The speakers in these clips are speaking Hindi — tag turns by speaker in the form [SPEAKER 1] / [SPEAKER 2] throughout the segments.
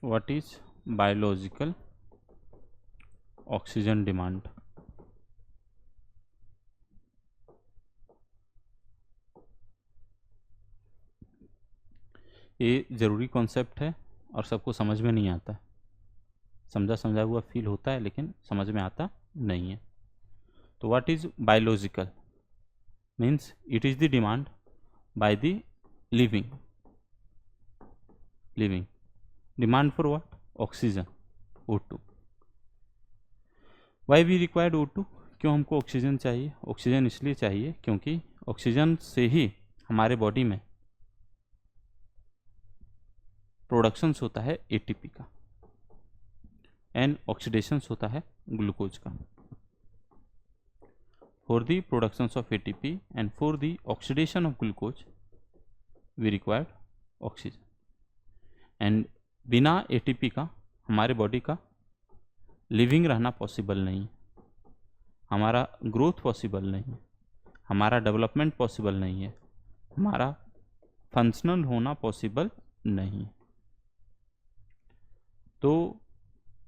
[SPEAKER 1] What is biological oxygen demand? ये ज़रूरी कॉन्सेप्ट है और सबको समझ में नहीं आता, समझा समझा हुआ फील होता है लेकिन समझ में आता नहीं है। तो what is biological means it is the demand by the living demand for what? Oxygen, O2। Why we required O2? क्यों हमको ऑक्सीजन चाहिए? ऑक्सीजन इसलिए चाहिए क्योंकि ऑक्सीजन से ही हमारे बॉडी में प्रोडक्शंस होता है ATP का एंड ऑक्सीडेशंस होता है ग्लूकोज का। For the productions of ATP and for the oxidation of glucose we required oxygen. And बिना ATP का हमारे बॉडी का लिविंग रहना पॉसिबल नहीं है, हमारा ग्रोथ पॉसिबल नहीं है, हमारा डेवलपमेंट पॉसिबल नहीं है, हमारा फंक्शनल होना पॉसिबल नहीं है। तो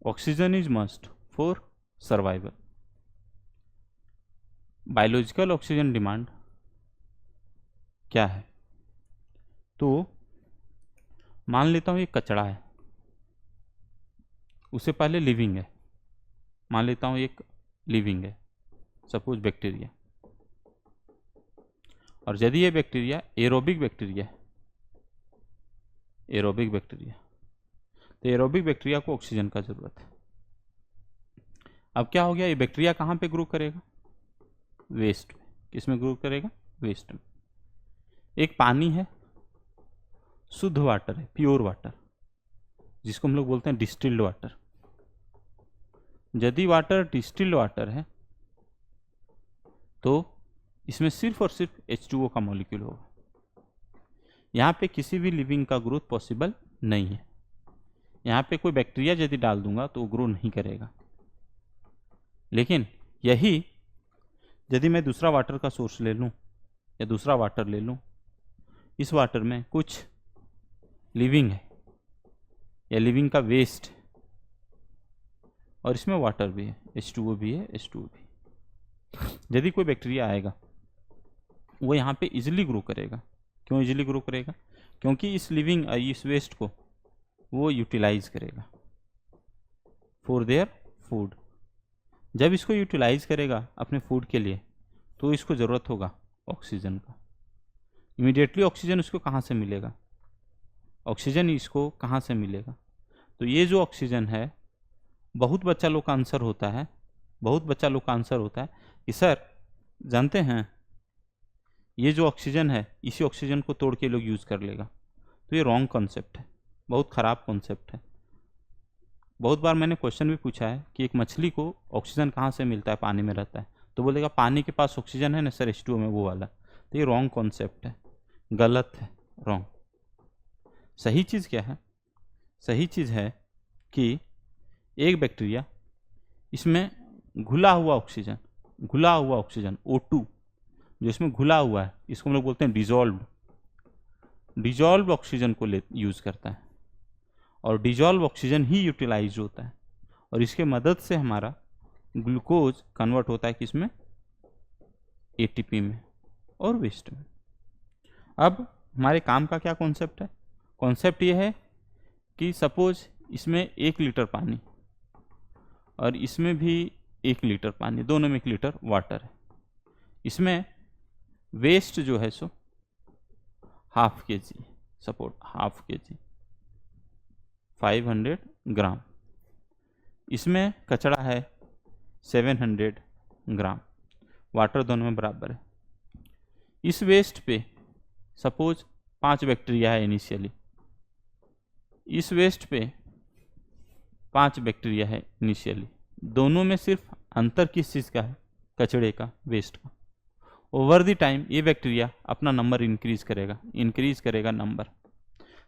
[SPEAKER 1] oxygen is must for survival. Biological oxygen demand क्या है? तो मान लेता हूँ ये कचरा है, उससे पहले लिविंग है, मान लेता हूँ एक लिविंग है, सपोज बैक्टीरिया, और यदि ये बैक्टीरिया एरोबिक बैक्टीरिया है, एरोबिक बैक्टीरिया, तो एरोबिक बैक्टीरिया को ऑक्सीजन का जरूरत है। अब क्या हो गया, ये बैक्टीरिया कहाँ पे ग्रो करेगा? वेस्ट में। किसमें ग्रो करेगा? वेस्ट में। एक पानी है, शुद्ध वाटर है, प्योर वाटर, जिसको हम लोग बोलते हैं डिस्टिल्ड वाटर। यदि वाटर डिस्टिल्ड वाटर है तो इसमें सिर्फ और सिर्फ H2O का मॉलिक्यूल होगा। यहाँ पे किसी भी लिविंग का ग्रोथ पॉसिबल नहीं है। यहाँ पे कोई बैक्टीरिया यदि डाल दूंगा तो वो ग्रो नहीं करेगा। लेकिन यही यदि मैं दूसरा वाटर का सोर्स ले लूँ या दूसरा वाटर ले लूँ, इस वाटर में कुछ लिविंग है या लिविंग का वेस्ट है और इसमें वाटर भी है, H2O भी है, H2O भी। यदि कोई बैक्टीरिया आएगा वो यहाँ पे इजीली ग्रो करेगा। क्यों इजीली ग्रो करेगा? क्योंकि इस लिविंग इस वेस्ट को वो यूटिलाइज करेगा फॉर देयर फूड। जब इसको यूटिलाइज करेगा अपने फूड के लिए तो इसको ज़रूरत होगा ऑक्सीजन का। इमीडिएटली ऑक्सीजन इसको कहाँ से मिलेगा? ऑक्सीजन इसको कहाँ से मिलेगा? तो ये जो ऑक्सीजन है, बहुत बच्चा लोग का आंसर होता है, बहुत बच्चा लोग का आंसर होता है कि सर जानते हैं ये जो ऑक्सीजन है इसी ऑक्सीजन को तोड़ के लोग यूज़ कर लेगा। तो ये रॉन्ग कॉन्सेप्ट है, बहुत ख़राब कॉन्सेप्ट है। बहुत बार मैंने क्वेश्चन भी पूछा है कि एक मछली को ऑक्सीजन कहाँ से मिलता है, पानी में रहता है, तो बोलेगा पानी के पास ऑक्सीजन है ना सर, H2O में वो वाला। तो ये रॉन्ग कॉन्सेप्ट है, गलत है, रॉन्ग। सही चीज़ क्या है? सही चीज़ है कि एक बैक्टीरिया, इसमें घुला हुआ ऑक्सीजन O2 जो इसमें घुला हुआ है, इसको हम लोग बोलते हैं डिजॉल्व ऑक्सीजन को यूज़ करता है और डिजॉल्व ऑक्सीजन ही यूटिलाइज होता है और इसके मदद से हमारा ग्लूकोज कन्वर्ट होता है किसमें? ATP में और वेस्ट में। अब हमारे काम का क्या कॉन्सेप्ट है? कॉन्सेप्ट ये है कि सपोज इसमें 1 लीटर पानी और इसमें भी 1 लीटर पानी, दोनों में 1 लीटर वाटर है। इसमें वेस्ट जो है सो 1/2 kg, सपोज 1/2 kg 500 ग्राम। इसमें कचरा है 700 ग्राम, वाटर दोनों में बराबर है। इस वेस्ट पे सपोज 5 बैक्टीरिया है इनिशियली, इस वेस्ट पे 5 बैक्टीरिया है इनिशियली, दोनों में सिर्फ अंतर किस चीज़ का है? कचड़े का, वेस्ट का। ओवर द टाइम ये बैक्टीरिया अपना नंबर इंक्रीज करेगा नंबर।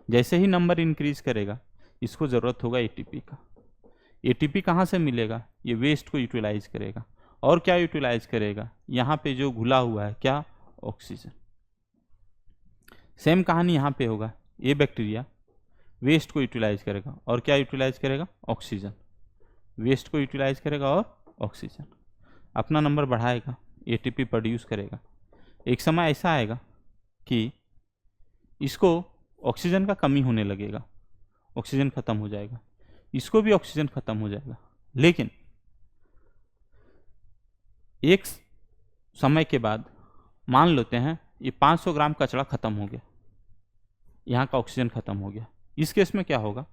[SPEAKER 1] जैसे ही नंबर इंक्रीज करेगा इसको ज़रूरत होगा ATP का। ATP कहाँ से मिलेगा? ये वेस्ट को यूटिलाइज करेगा और क्या यूटिलाइज करेगा? यहाँ पे जो घुला हुआ है क्या? ऑक्सीजन। सेम कहानी यहाँ पे होगा, ये बैक्टीरिया वेस्ट को यूटिलाइज करेगा और क्या यूटिलाइज करेगा, ऑक्सीजन। वेस्ट को यूटिलाइज करेगा और ऑक्सीजन, अपना नंबर बढ़ाएगा, एटीपी प्रोड्यूस करेगा। एक समय ऐसा आएगा कि इसको ऑक्सीजन का कमी होने लगेगा, ऑक्सीजन खत्म हो जाएगा, इसको भी ऑक्सीजन खत्म हो जाएगा। लेकिन एक समय के बाद मान लेते हैं ये 500 ग्राम कचरा खत्म हो गया, यहाँ का ऑक्सीजन खत्म हो गया। इस केस में क्या होगा,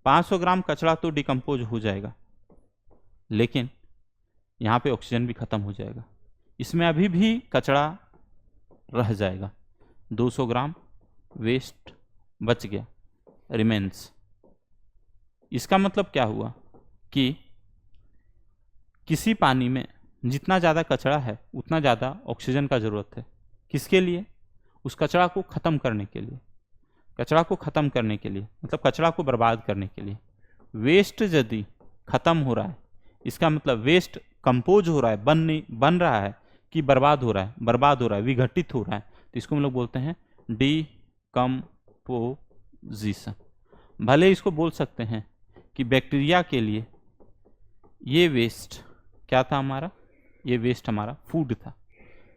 [SPEAKER 1] 500 ग्राम कचरा तो डिकम्पोज हो जाएगा, लेकिन यहाँ पे ऑक्सीजन भी खत्म हो जाएगा। इसमें अभी भी कचरा रह जाएगा, 200 ग्राम वेस्ट बच गया, रिमेन्स। इसका मतलब क्या हुआ कि किसी पानी में जितना ज़्यादा कचरा है उतना ज़्यादा ऑक्सीजन का ज़रूरत है। किसके लिए, उस कचरा को ख़त्म करने के लिए, कचरा को ख़त्म करने के लिए, मतलब कचरा को बर्बाद करने के लिए। वेस्ट यदि ख़त्म हो रहा है, इसका मतलब वेस्ट कंपोज हो रहा है, बन रहा है कि बर्बाद हो रहा है, बर्बाद हो रहा है, विघटित हो रहा है, तो इसको हम लोग बोलते हैं डीकम्पोजिशन। भले इसको बोल सकते हैं कि बैक्टीरिया के लिए ये वेस्ट क्या था हमारा, ये वेस्ट हमारा फूड था,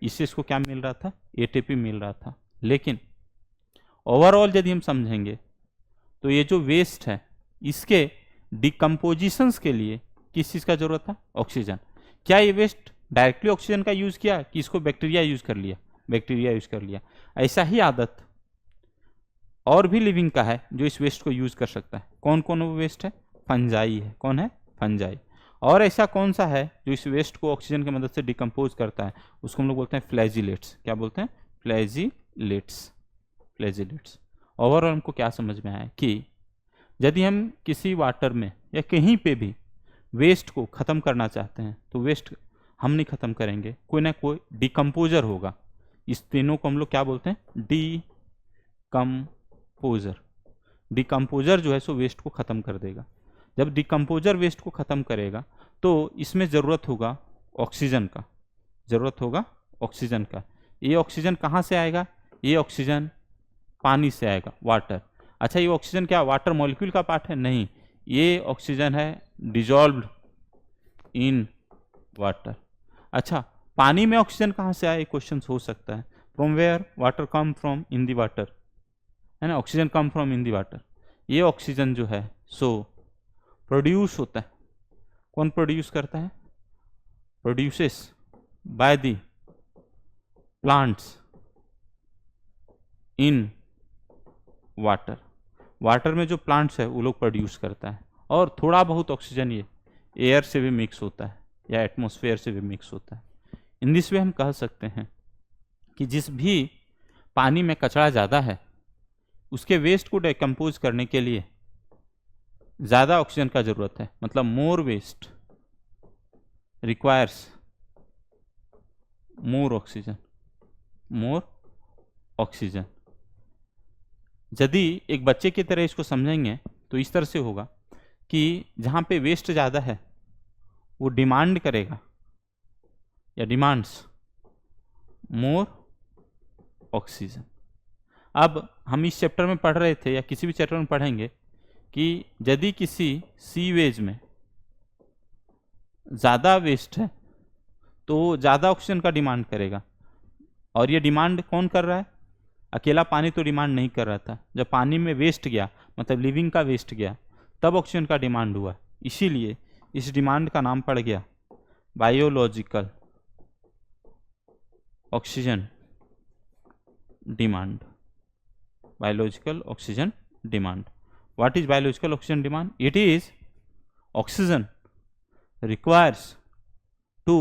[SPEAKER 1] इससे इसको क्या मिल रहा था, एटीपी मिल रहा था। लेकिन ओवरऑल यदि हम समझेंगे तो ये जो वेस्ट है इसके डिकम्पोजिशंस के लिए किस चीज़ का जरूरत था, ऑक्सीजन। क्या ये वेस्ट डायरेक्टली ऑक्सीजन का यूज किया कि इसको बैक्टीरिया यूज कर लिया, बैक्टीरिया यूज कर लिया। ऐसा ही आदत और भी लिविंग का है जो इस वेस्ट को यूज कर सकता है। कौन कौन वो वेस्ट है, फंजाई है। कौन है, फंजाई। और ऐसा कौन सा है जो इस वेस्ट को ऑक्सीजन की मदद से डिकम्पोज करता है, उसको हम लोग बोलते हैं फ्लैजिलेट्स। क्या बोलते हैं, फ्लैजिलेट्स, फ्लैजिलेट्स। ओवरऑल हमको क्या समझ में आया कि यदि हम किसी वाटर में या कहीं पे भी वेस्ट को ख़त्म करना चाहते हैं तो वेस्ट हम नहीं ख़त्म करेंगे, कोई ना कोई डिकम्पोजर होगा। इस तीनों को हम लोग क्या बोलते हैं, डिकम्पोजर। डिकम्पोजर जो है सो वेस्ट को ख़त्म कर देगा। जब डिकम्पोजर वेस्ट को ख़त्म करेगा तो इसमें ज़रूरत होगा ऑक्सीजन का, ज़रूरत होगा ऑक्सीजन का। ये ऑक्सीजन कहाँ से आएगा, ये ऑक्सीजन पानी से आएगा, वाटर। अच्छा, ये ऑक्सीजन क्या वाटर मॉलिक्यूल का पार्ट है, नहीं, ये ऑक्सीजन है डिजॉल्व्ड इन वाटर। अच्छा, पानी में ऑक्सीजन कहाँ से आए, क्वेश्चन हो सकता है। From where water come from in the water, है ना, oxygen come from in the water. ये ऑक्सीजन जो है सो प्रोड्यूस होता है, कौन प्रोड्यूस करता है, produces by the plants in water. Water में जो प्लांट्स है वो लोग प्रोड्यूस करता है। और थोड़ा बहुत ऑक्सीजन ये एयर से भी मिक्स होता है या एटमॉस्फेयर से भी मिक्स होता है। इन दिस वे हम कह सकते हैं कि जिस भी पानी में कचरा ज़्यादा है उसके वेस्ट को डिकम्पोज करने के लिए ज़्यादा ऑक्सीजन का ज़रूरत है, मतलब more waste requires more oxygen, more oxygen. यदि एक बच्चे की तरह इसको समझेंगे तो इस तरह से होगा कि जहाँ पे वेस्ट ज़्यादा है वो डिमांड करेगा या डिमांड्स मोर ऑक्सीजन। अब हम इस चैप्टर में पढ़ रहे थे या किसी भी चैप्टर में पढ़ेंगे कि यदि किसी सीवेज में ज़्यादा वेस्ट है तो ज़्यादा ऑक्सीजन का डिमांड करेगा। और ये डिमांड कौन कर रहा है, अकेला पानी तो डिमांड नहीं कर रहा था। जब पानी में वेस्ट गया, मतलब लिविंग का वेस्ट गया, तब ऑक्सीजन का डिमांड हुआ। इसीलिए इस डिमांड का नाम पड़ गया biological oxygen demand. Biological oxygen demand. What is biological oxygen demand? It is oxygen requires to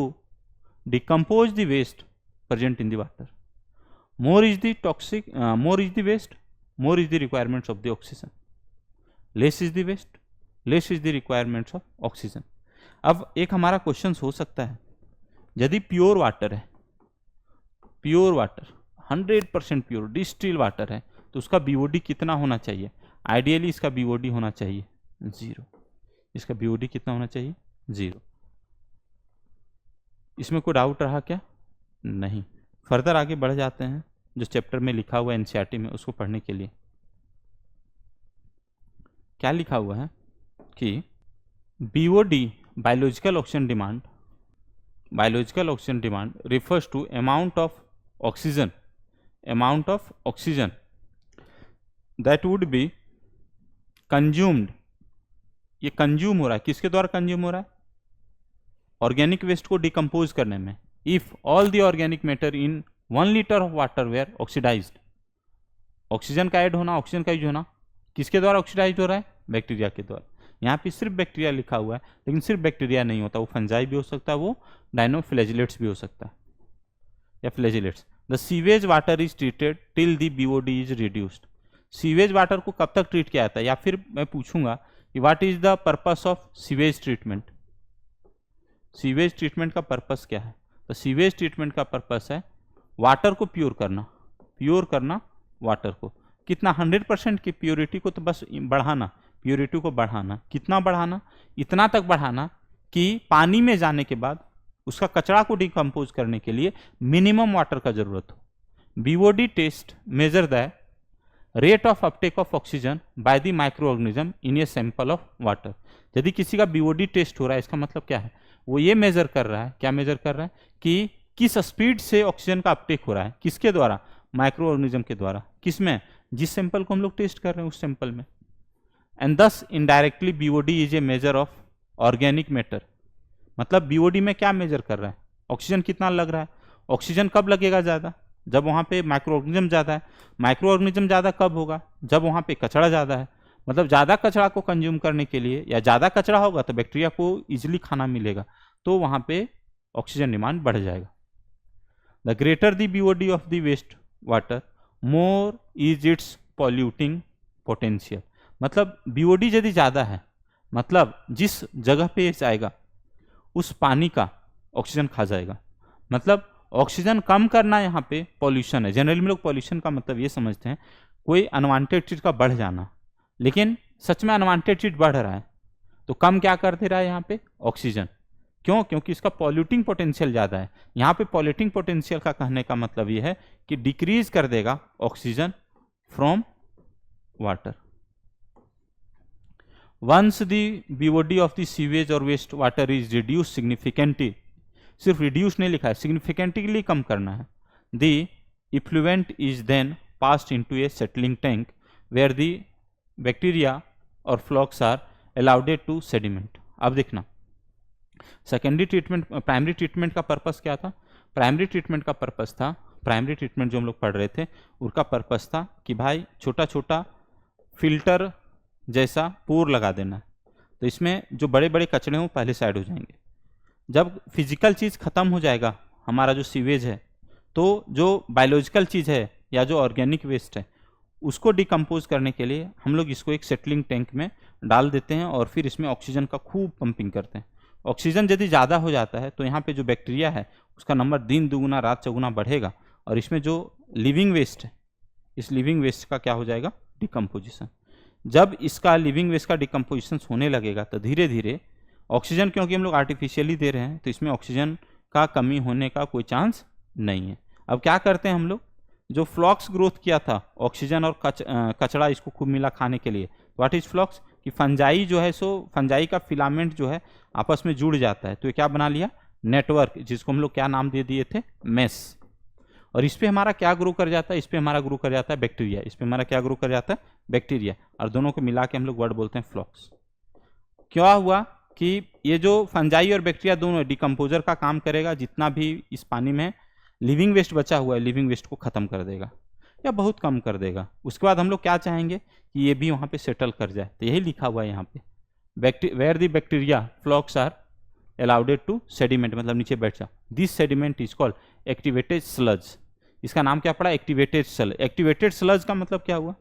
[SPEAKER 1] decompose the waste present in the water. More is the toxic, more is the waste, more is the requirements of the oxygen. Less is the waste, less is the requirements of oxygen. अब एक हमारा क्वेश्चन हो सकता है, यदि प्योर वाटर है, pure water 100% pure distil water है तो उसका बीओडी कितना होना चाहिए। आइडियली इसका बीओडी होना चाहिए 0। इसका बीओडी कितना होना चाहिए, 0। इसमें कोई डाउट रहा क्या, नहीं। फर्दर आगे बढ़ जाते हैं जो चैप्टर में लिखा हुआ एनसीईआरटी में उसको पढ़ने के लिए। क्या लिखा हुआ है कि BOD biological oxygen demand refers to amount of oxygen that would be consumed। ये कंज्यूम हो रहा है, किसके द्वारा कंज्यूम हो रहा है? ऑर्गेनिक वेस्ट को डिकम्पोज करने में। If all the organic matter in 1 litre of water were oxidised, oxygen का ऐड होना, ऑक्सीजन का यूज होना, किसके द्वारा ऑक्सीडाइज हो रहा है? बैक्टीरिया के द्वारा। यहाँ पे सिर्फ बैक्टीरिया लिखा हुआ है, लेकिन सिर्फ बैक्टीरिया नहीं होता, वो फंजाई भी हो सकता है, वो डायनोफ्लैजिलेट्स भी हो सकता है, या flagellates. The sewage water is treated till the BOD is reduced. Sewage water को कब तक ट्रीट किया जाता है? या फिर मैं पूछूंगा कि what is the purpose of sewage treatment? Sewage treatment का पर्पस क्या है? तो सीवेज ट्रीटमेंट का पर्पस है वाटर को प्योर करना वाटर को। कितना? 100% की प्योरिटी को तो बस बढ़ाना, प्योरिटी को बढ़ाना। कितना बढ़ाना? इतना तक बढ़ाना कि पानी में जाने के बाद उसका कचरा को डिकम्पोज करने के लिए मिनिमम वाटर का जरूरत हो। BOD test measure the rate of uptake of oxygen by the microorganism in a sample of water. यदि किसी का BOD टेस्ट हो रहा है, इसका मतलब क्या है? वो ये मेजर कर रहा है, क्या मेजर कर रहा है कि किस स्पीड से ऑक्सीजन का अपटेक हो रहा है, किसके द्वारा? माइक्रो ऑर्गेनिज्म के द्वारा। किसमें? जिस सैंपल को हम लोग टेस्ट कर रहे हैं उस सैंपल में। एंड दस indirectly BOD is a measure of organic matter. मतलब BOD में क्या मेजर कर रहा है? ऑक्सीजन कितना लग रहा है। ऑक्सीजन कब लगेगा ज़्यादा? जब वहाँ पे माइक्रो ऑर्गेनिज्म ज़्यादा है। माइक्रो ऑर्गेनिज्म ज़्यादा कब होगा? जब वहाँ पे कचरा ज़्यादा है। मतलब ज़्यादा कचरा को कंज्यूम करने के लिए, या ज़्यादा कचरा होगा तो बैक्टीरिया को इजीली खाना मिलेगा, तो वहाँ पे ऑक्सीजन डिमांड बढ़ जाएगा। The greater the BOD of the waste water more is its polluting potential. मतलब BOD यदि ज़्यादा है, मतलब जिस जगह पे जाएगा उस पानी का ऑक्सीजन खा जाएगा। मतलब ऑक्सीजन कम करना यहाँ पे पॉल्यूशन है। जनरली में लोग पॉल्यूशन का मतलब ये समझते हैं कोई अनवांटेड चीज का बढ़ जाना, लेकिन सच में अनवांटेड चीज बढ़ रहा है तो कम क्या कर दे रहा है यहाँ पे? ऑक्सीजन। क्यों? क्योंकि इसका पॉल्यूटिंग पोटेंशियल ज़्यादा है। यहाँ पे पॉल्यूटिंग पोटेंशियल का कहने का मतलब ये है कि डिक्रीज कर देगा oxygen from water. Once the BOD of the sewage और waste water is reduce significantly, सिर्फ रिड्यूस नहीं लिखा है, सिग्निफिकेंटली कम करना है। The effluent is then passed into a settling tank where the bacteria और flocks are allowed to sediment. अब देखना, सेकेंडरी ट्रीटमेंट, प्राइमरी ट्रीटमेंट का पर्पस क्या था? प्राइमरी ट्रीटमेंट का पर्पस था, प्राइमरी ट्रीटमेंट जो हम लोग पढ़ रहे थे उसका पर्पस था कि भाई छोटा छोटा फिल्टर जैसा पोर लगा देना, तो इसमें जो बड़े बड़े कचरे हों पहले साइड हो जाएंगे। जब फिजिकल चीज़ खत्म हो जाएगा, हमारा जो सीवेज है, तो जो बायोलॉजिकल चीज़ है या जो ऑर्गेनिक वेस्ट है उसको डिकम्पोज करने के लिए हम लोग इसको एक सेटलिंग टैंक में डाल देते हैं और फिर इसमें ऑक्सीजन का खूब पंपिंग करते हैं। ऑक्सीजन यदि ज़्यादा हो जाता है तो यहाँ पे जो बैक्टीरिया है उसका नंबर दिन दुगुना रात चौगुना बढ़ेगा, और इसमें जो लिविंग वेस्ट है, इस लिविंग वेस्ट का क्या हो जाएगा? डिकम्पोजिशन। जब इसका लिविंग वेस्ट का डिकम्पोजिशन होने लगेगा तो धीरे धीरे ऑक्सीजन, क्योंकि हम लोग आर्टिफिशियली दे रहे हैं तो इसमें ऑक्सीजन का कमी होने का कोई चांस नहीं है। अब क्या करते हैं हम लोग? जो फ्लॉक्स ग्रोथ किया था ऑक्सीजन और कचरा इसको खूब मिला खाने के लिए, व्हाट इज फ्लॉक्स? कि फंजाई जो है, सो फंजाई का फिलामेंट जो है आपस में जुड़ जाता है, तो ये क्या बना लिया? नेटवर्क, जिसको हम लोग क्या नाम दे दिए थे? मेस। और इस पे हमारा क्या ग्रो कर जाता है? इस पे हमारा ग्रो कर जाता है बैक्टीरिया। इस पे हमारा क्या ग्रो कर जाता है? बैक्टीरिया। और दोनों को मिला के हम लोग वर्ड बोलते हैं फ्लॉक्स। क्या हुआ कि ये जो फंजाई और बैक्टीरिया दोनों डिकम्पोजर का काम करेगा, जितना भी इस पानी में लिविंग वेस्ट बचा हुआ है लिविंग वेस्ट को खत्म कर देगा या बहुत कम कर देगा। उसके बाद हम लोग क्या चाहेंगे कि ये भी वहाँ पे सेटल कर जाए, तो यही लिखा हुआ है यहाँ पे, where the bacteria flocks are allowed to sediment, मतलब नीचे बैठ जा। This sediment is called activated sludge. इसका नाम क्या पड़ा? Activated sludge. एक्टिवेटेड स्लज का मतलब क्या हुआ?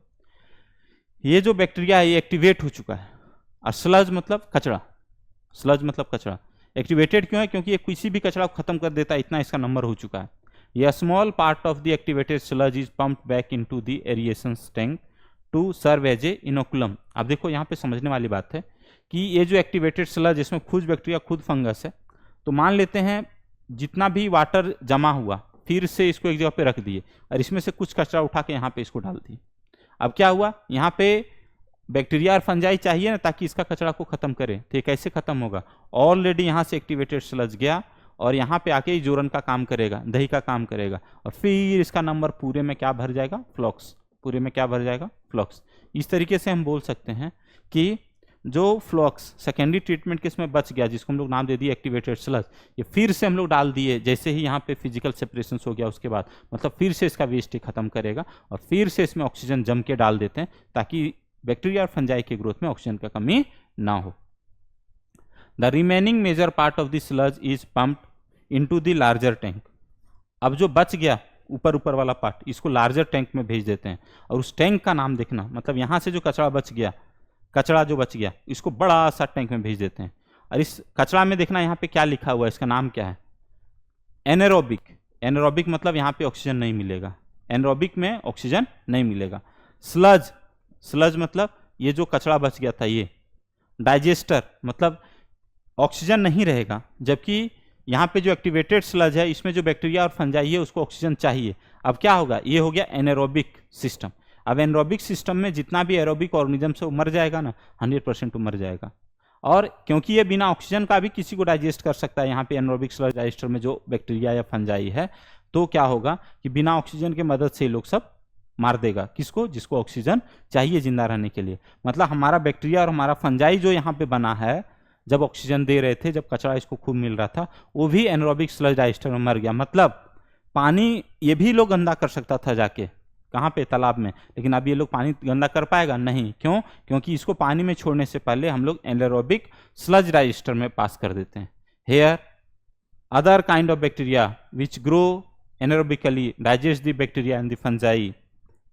[SPEAKER 1] ये जो बैक्टीरिया है ये एक्टिवेट हो चुका है, और स्लज मतलब कचरा। स्लज मतलब कचरा। एक्टिवेटेड क्यों है? क्योंकि ये किसी भी कचरा को खत्म कर देता है, इतना इसका नंबर हो चुका है। ये small part of the activated sludge is pumped back into the aeration tank to serve as a inoculum. अब देखो यहाँ पे समझने वाली बात है कि ये जो एक्टिवेटेड स्लज, इसमें खुद बैक्टीरिया खुद फंगस है, तो मान लेते हैं जितना भी वाटर जमा हुआ फिर से इसको एक जगह पे रख दिए और इसमें से कुछ कचरा उठा के यहाँ पे इसको डाल दिए। अब क्या हुआ? यहाँ पे बैक्टीरिया और फंजाई चाहिए ना ताकि इसका कचरा को खत्म करे, तो ये कैसे खत्म होगा? ऑलरेडी यहाँ से एक्टिवेटेड स्लज गया और यहाँ पे आके जोरन का काम करेगा, दही का काम करेगा, और फिर इसका नंबर पूरे में क्या भर जाएगा? फ्लक्स। पूरे में क्या भर जाएगा? फ्लक्स। इस तरीके से हम बोल सकते हैं कि जो फ्लक्स सेकेंडरी ट्रीटमेंट के इसमें बच गया, जिसको हम लोग नाम दे दिए एक्टिवेटेड स्लज, ये फिर से हम लोग डाल दिए, जैसे ही यहाँ पे फिजिकल सेपरेशन हो गया उसके बाद, मतलब फिर से इसका वेस्ट खत्म करेगा और फिर से इसमें ऑक्सीजन जम के डाल देते हैं ताकि बैक्टीरिया और फंजाई के ग्रोथ में ऑक्सीजन का कमी ना हो। The remaining major part of the sludge is pumped into the larger tank. अब जो बच गया ऊपर ऊपर वाला पार्ट, इसको लार्जर टैंक में भेज देते हैं, और उस टैंक का नाम देखना, मतलब यहाँ से जो कचरा बच गया, कचरा जो बच गया, इसको बड़ा सा टैंक में भेज देते हैं, और इस कचरा में देखना यहाँ पे क्या लिखा हुआ है, इसका नाम क्या है? एनारोबिक। एनारोबिक मतलब यहाँ पे ऑक्सीजन नहीं मिलेगा, एनारोबिक में ऑक्सीजन नहीं मिलेगा। स्लज, स्लज मतलब ये जो कचरा बच गया था ये। डाइजेस्टर मतलब ऑक्सीजन नहीं रहेगा, जबकि यहाँ पे जो एक्टिवेटेड स्लज है इसमें जो बैक्टीरिया और फंजाई है उसको ऑक्सीजन चाहिए। अब क्या होगा? ये हो गया एनारोबिक सिस्टम। अब एनारोबिक सिस्टम में जितना भी एरोबिक ऑर्गेनिज्म से मर जाएगा ना, 100% मर जाएगा। और क्योंकि ये बिना ऑक्सीजन का भी किसी को डाइजेस्ट कर सकता है, यहाँ पे एनारोबिक स्लज डाइजेस्टर में जो बैक्टीरिया या फंजाई है, तो क्या होगा कि बिना ऑक्सीजन के मदद से ये लोग सब मार देगा। किसको? जिसको ऑक्सीजन चाहिए जिंदा रहने के लिए। मतलब हमारा बैक्टीरिया और हमारा फंजाई जो यहाँ पे बना है, जब ऑक्सीजन दे रहे थे, जब कचरा इसको खूब मिल रहा था, वो भी एनारोबिक स्लज डाइजेस्टर में मर गया। मतलब पानी ये भी लोग गंदा कर सकता था जाके, कहाँ पे? तालाब में। लेकिन अब ये लोग पानी गंदा कर पाएगा? नहीं। क्यों? क्योंकि इसको पानी में छोड़ने से पहले हम लोग एनारोबिक स्लज डाइजेस्टर में पास कर देते हैं। Here other kind of bacteria which grow anaerobically digest the bacteria and the fungi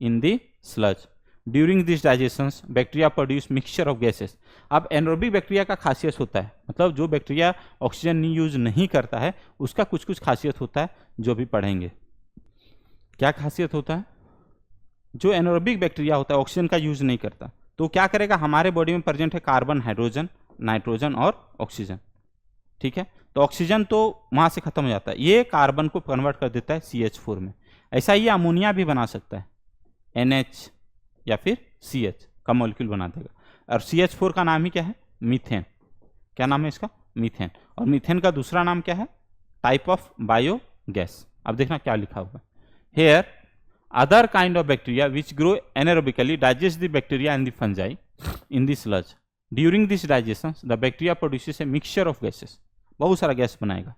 [SPEAKER 1] in the sludge. During this digestions bacteria produce mixture of gases. अब एनारोबिक बैक्टीरिया का खासियत होता है, मतलब जो बैक्टीरिया ऑक्सीजन यूज नहीं करता है उसका कुछ कुछ खासियत होता है, जो भी पढ़ेंगे। क्या खासियत होता है? जो एनारोबिक बैक्टीरिया होता है ऑक्सीजन का यूज नहीं करता, तो क्या करेगा? हमारे बॉडी में प्रेजेंट है कार्बन, हाइड्रोजन, नाइट्रोजन और ऑक्सीजन, ठीक है? तो ऑक्सीजन तो वहां से खत्म हो जाता है, ये कार्बन को कन्वर्ट कर देता है CH4 में। ऐसा ही अमोनिया भी बना सकता है, NH या फिर CH का मॉलिक्यूल बना देगा। और CH4 का नाम ही क्या है? मीथेन। क्या नाम है इसका? मीथेन। और मीथेन का दूसरा नाम क्या है? Type of biogas. अब देखना क्या लिखा हुआ है। Here other kind of bacteria which grow anaerobically digest the bacteria and the fungi in the sludge. During this digestion, the bacteria produces a mixture of gases. बहुत सारा गैस बनाएगा।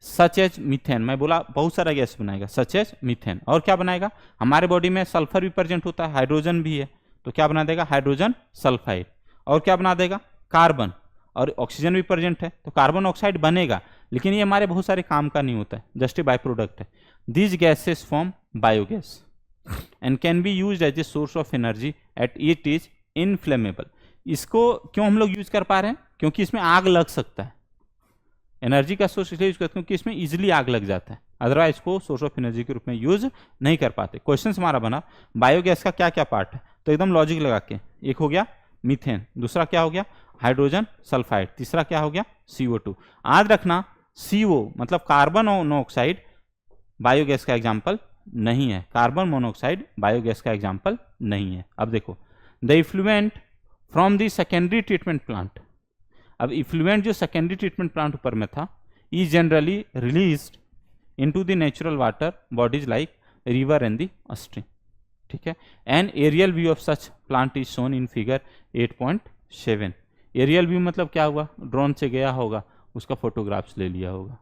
[SPEAKER 1] Such as methane, मैं बोला बहुत सारा गैस बनाएगा, such as methane। और क्या बनाएगा? हमारे बॉडी में सल्फर भी प्रेजेंट होता है, हाइड्रोजन भी है, तो क्या बना देगा? Hydrogen sulphide. और क्या बना देगा? कार्बन। और ऑक्सीजन भी प्रेजेंट है, तो कार्बन ऑक्साइड बनेगा, लेकिन ये हमारे बहुत सारे काम का नहीं होता है, जस्ट ए बाय प्रोडक्ट है। These gases form biogas and can be used as a source of energy at it is inflammable। इसको क्यों हम लोग यूज कर पा रहे हैं? क्योंकि इसमें आग लग सकता है। एनर्जी का सोर्स इसलिए यूज करते हैं क्योंकि इसमें इजिली आग लग जाता है, अदरवाइज इसको सोर्स ऑफ एनर्जी के रूप में यूज नहीं कर पाते। क्वेश्चन हमारा बना बायोगैस का क्या क्या पार्ट है, तो एकदम लॉजिक लगा के, एक हो गया मीथेन, दूसरा क्या हो गया? हाइड्रोजन सल्फाइड, तीसरा क्या हो गया? CO2। याद रखना CO मतलब कार्बन मोनोऑक्साइड बायोगैस का एग्जाम्पल नहीं है, कार्बन मोनोऑक्साइड बायोगैस का एग्जाम्पल नहीं है। अब देखो the effluent from the secondary treatment plant. अब इफ्लुएंट जो सेकेंडरी ट्रीटमेंट प्लांट ऊपर में था, is generally released into the natural water bodies like river and the stream, ठीक है? An aerial view of such plant is shown in figure 8.7। Aerial view मतलब क्या हुआ? ड्रोन से गया होगा, उसका फोटोग्राफ्स ले लिया होगा।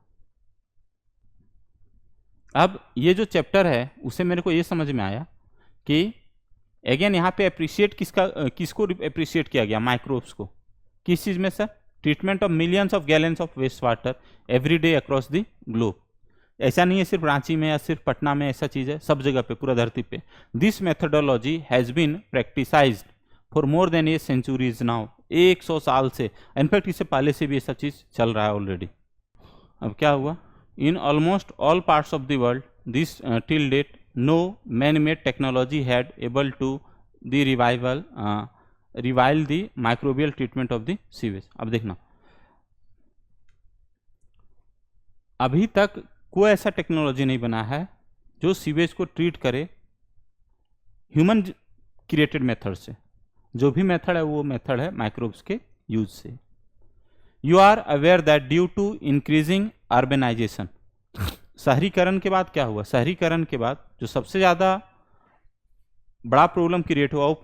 [SPEAKER 1] अब ये जो चैप्टर है उसे मेरे को ये समझ में आया कि अगेन यहाँ पे अप्रिशिएट किसको अप्रिशिएट किया गया? माइक्रोब्स को। किस चीज में sir? Treatment of millions of gallons of waste water every day across the globe. ऐसा नहीं है सिर्फ रांची में या सिर्फ पटना में, ऐसा चीज है सब जगह पे, पूरा धरती पे। This methodology has been practised for more than a centuries now. 100 साल से, इनफैक्ट इससे पहले से भी ये सब चीज चल रहा है ऑलरेडी। अब क्या हुआ? In almost all parts of the world, this till date, no man-made technology had able to the revive the microbial treatment of the sewage। अब देखना, अभी तक कोई ऐसा टेक्नोलॉजी नहीं बना है जो सीवेज को ट्रीट करे ह्यूमन क्रिएटेड मेथड से। जो भी मेथड है वो मेथड है माइक्रोब्स के यूज से। You are aware that due to increasing urbanisation, शहरीकरण के बाद क्या हुआ, शहरीकरण के बाद जो सबसे ज़्यादा बड़ा प्रॉब्लम क्रिएट हुआ वो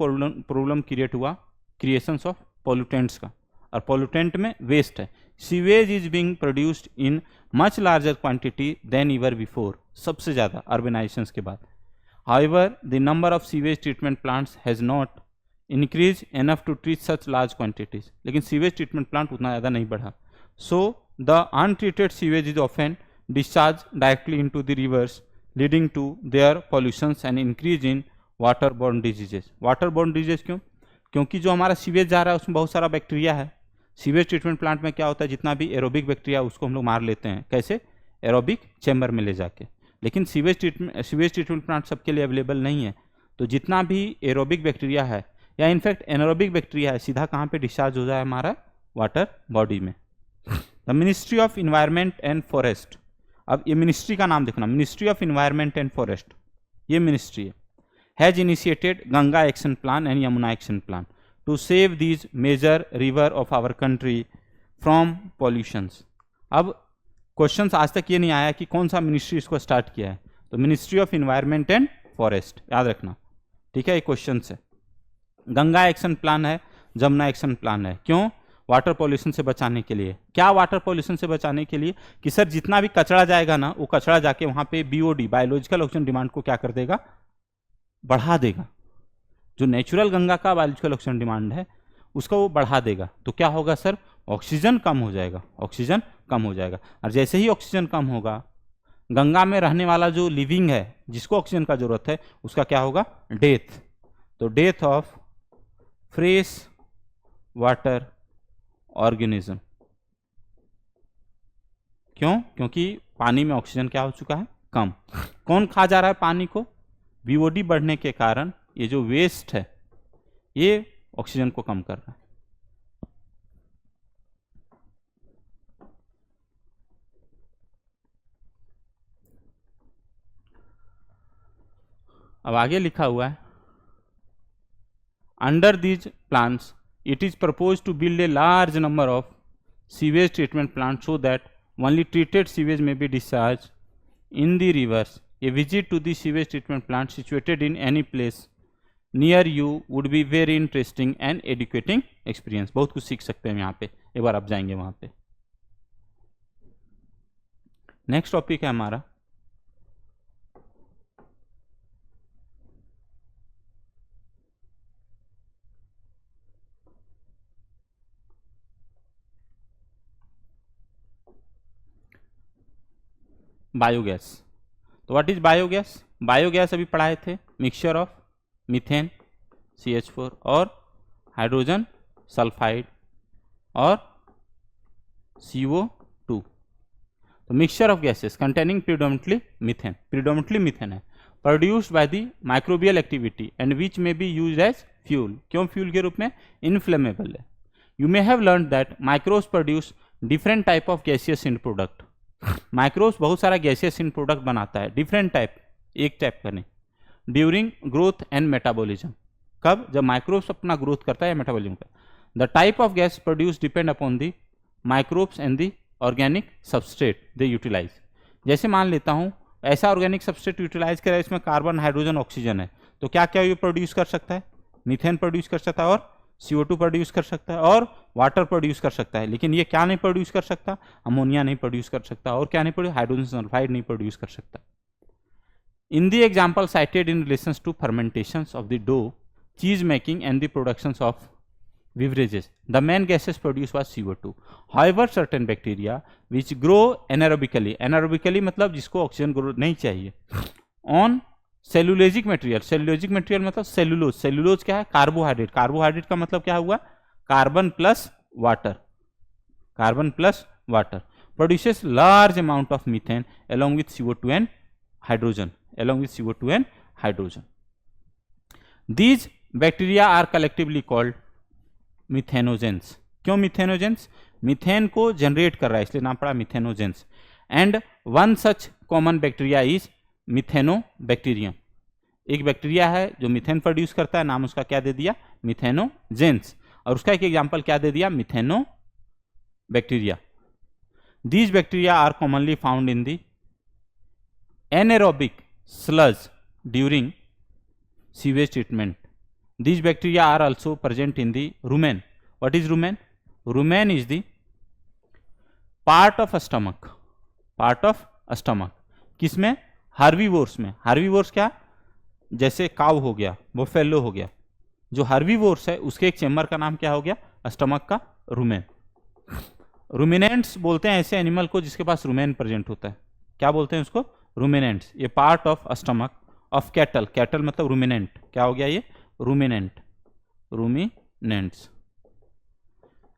[SPEAKER 1] प्रॉब्लम क्रिएट हुआ क्रिएशंस ऑफ पोल्यूटेंट्स का, और पोल्यूटेंट में वेस्ट है। Sewage is being produced in much larger quantity than ever before, सबसे ज़्यादा अर्बेनाइजेशन के बाद। However the number of sewage treatment plants has not increase enough to treat such large quantities, लेकिन सीवेज ट्रीटमेंट प्लांट उतना ज़्यादा नहीं बढ़ा। So the untreated sewage is often discharge directly into the rivers leading to there pollutions and increase in water borne diseases. Water borne disease क्यों? क्योंकि जो हमारा सीवेज जा रहा है उसमें बहुत सारा बैक्टीरिया है। सीवेज ट्रीटमेंट प्लांट में क्या होता है, जितना भी एरोबिक बैक्टीरिया उसको हम लोग मार लेते हैं। कैसे? एरोबिक चैम्बर में ले जाके। लेकिन सीवेज ट्रीटमेंट प्लांट सबके लिए अवेलेबल नहीं है, तो जितना भी एरोबिक बैक्टीरिया है या इनफैक्ट एनारोबिक बैक्टीरिया है, सीधा कहाँ पे डिस्चार्ज हो जाए हमारा वाटर बॉडी में। The ministry of environment and forest, अब ये मिनिस्ट्री का नाम देखना, ministry of environment and forest, ये मिनिस्ट्री है, has initiated Ganga action plan and Yamuna action plan to save these major river of our country from pollutions. अब क्वेश्चंस आज तक ये नहीं आया कि कौन सा मिनिस्ट्री इसको स्टार्ट किया है, तो ministry of environment and forest याद रखना, ठीक है। ये क्वेश्चन है। गंगा एक्शन प्लान है, जमुना एक्शन प्लान है, क्यों? वाटर पॉल्यूशन से बचाने के लिए। क्या वाटर पॉल्यूशन से बचाने के लिए कि सर जितना भी कचरा जाएगा ना, वो कचरा जाके वहाँ पे बीओडी बायोलॉजिकल ऑक्सीजन डिमांड को क्या कर देगा, बढ़ा देगा। जो नेचुरल गंगा का बायोलॉजिकल ऑक्सीजन डिमांड है उसको वो बढ़ा देगा, तो क्या होगा सर, ऑक्सीजन कम हो जाएगा, ऑक्सीजन कम हो जाएगा। और जैसे ही ऑक्सीजन कम होगा, गंगा में रहने वाला जो लिविंग है जिसको ऑक्सीजन का जरूरत है उसका क्या होगा, डेथ। तो death of fresh water organism. क्यों? क्योंकि पानी में ऑक्सीजन क्या हो चुका है, कम। कौन खा जा रहा है पानी को? बीओडी बढ़ने के कारण ये जो वेस्ट है ये ऑक्सीजन को कम कर रहा है। अब आगे लिखा हुआ है, under these plans it is proposed to build a large number of sewage treatment plants so that only treated sewage may be discharged in the rivers. A visit to the sewage treatment plant situated in any place near you would be very interesting and educating experience. बहुत कुछ सीख सकते हैं यहाँ पे, एक बार आप जाएंगे वहाँ पे। नेक्स्ट टॉपिक है हमारा बायोगैस। तो व्हाट इज बायोगैस? बायोगैस अभी पढ़ाए थे, मिक्सचर ऑफ मीथेन CH4 और हाइड्रोजन सल्फाइड और CO2। तो mixture of gases containing predominantly methane है, produced by the microbial activity and which may be used as fuel. क्यों फ्यूल के रूप में? इनफ्लेमेबल है। You may have learn that microbes produce different type of gaseous in product. Microbes बहुत सारा गैसियस इन प्रोडक्ट बनाता है, डिफरेंट टाइप, एक टाइप का नहीं। ड्यूरिंग ग्रोथ एंड मेटाबॉलिज्म, कब? जब माइक्रोब्स अपना ग्रोथ करता है मेटाबॉलिज्म का। The type of gas produce depend upon the microbes and the organic substrate they utilise. जैसे मान लेता हूँ ऐसा ऑर्गेनिक सबस्ट्रेट यूटिलाइज करें, इसमें कार्बन, हाइड्रोजन, ऑक्सीजन है, तो क्या क्या ये प्रोड्यूस कर सकता है? मीथेन प्रोड्यूस कर सकता है और CO2 प्रोड्यूस कर सकता है और वाटर प्रोड्यूस कर सकता है। लेकिन ये क्या नहीं प्रोड्यूस कर सकता? अमोनिया नहीं प्रोड्यूस कर सकता, और क्या नहीं प्रोड्यूस? हाइड्रोजन सल्फाइड नहीं प्रोड्यूस कर सकता। In the example cited in relation to fermentations of the dough, cheese making and the productions of beverages, the main gases produced was CO2. However, certain bacteria which grow anaerobically मतलब जिसको ऑक्सीजन ग्रोथ नहीं चाहिए, on सेलुलोजिक मटेरियल मतलब सेलुलोज क्या है? कार्बोहाइड्रेट का मतलब क्या हुआ? Carbon plus water produces large amount of methane along with CO2 and hydrogen. These bacteria are collectively called methanogens. क्यों मिथेनोजेंस? मीथेन को जनरेट कर रहा है इसलिए नाम पड़ा methanogens. And one such common bacteria is Methanobacterium. एक बैक्टीरिया है जो मीथेन प्रोड्यूस करता है, नाम उसका क्या दे दिया? मिथेनोजेंस। और उसका एक एग्जांपल क्या दे दिया, methanobacteria. These bacteria are commonly found in the anaerobic sludge during sewage treatment. These bacteria are also present in the rumen. What is rumen? Rumen is the part of stomach. Part of stomach. किसमें? हार्बीवोर्स में। हार्बीवोर्स क्या? जैसे काउ हो गया, बुफेलो हो गया, जो हार्बीवोर्स है उसके एक चेम्बर का नाम क्या हो गया? स्टमक का रुमेन। रुमिनेंट्स बोलते हैं ऐसे एनिमल को जिसके पास रुमेन प्रेजेंट होता है। क्या बोलते हैं उसको? रुमिनेंट्स। ये part of stomach of cattle, cattle मतलब रुमिनेंट, क्या हो गया ये? रुमिनेंट, रुमिनेंट्स।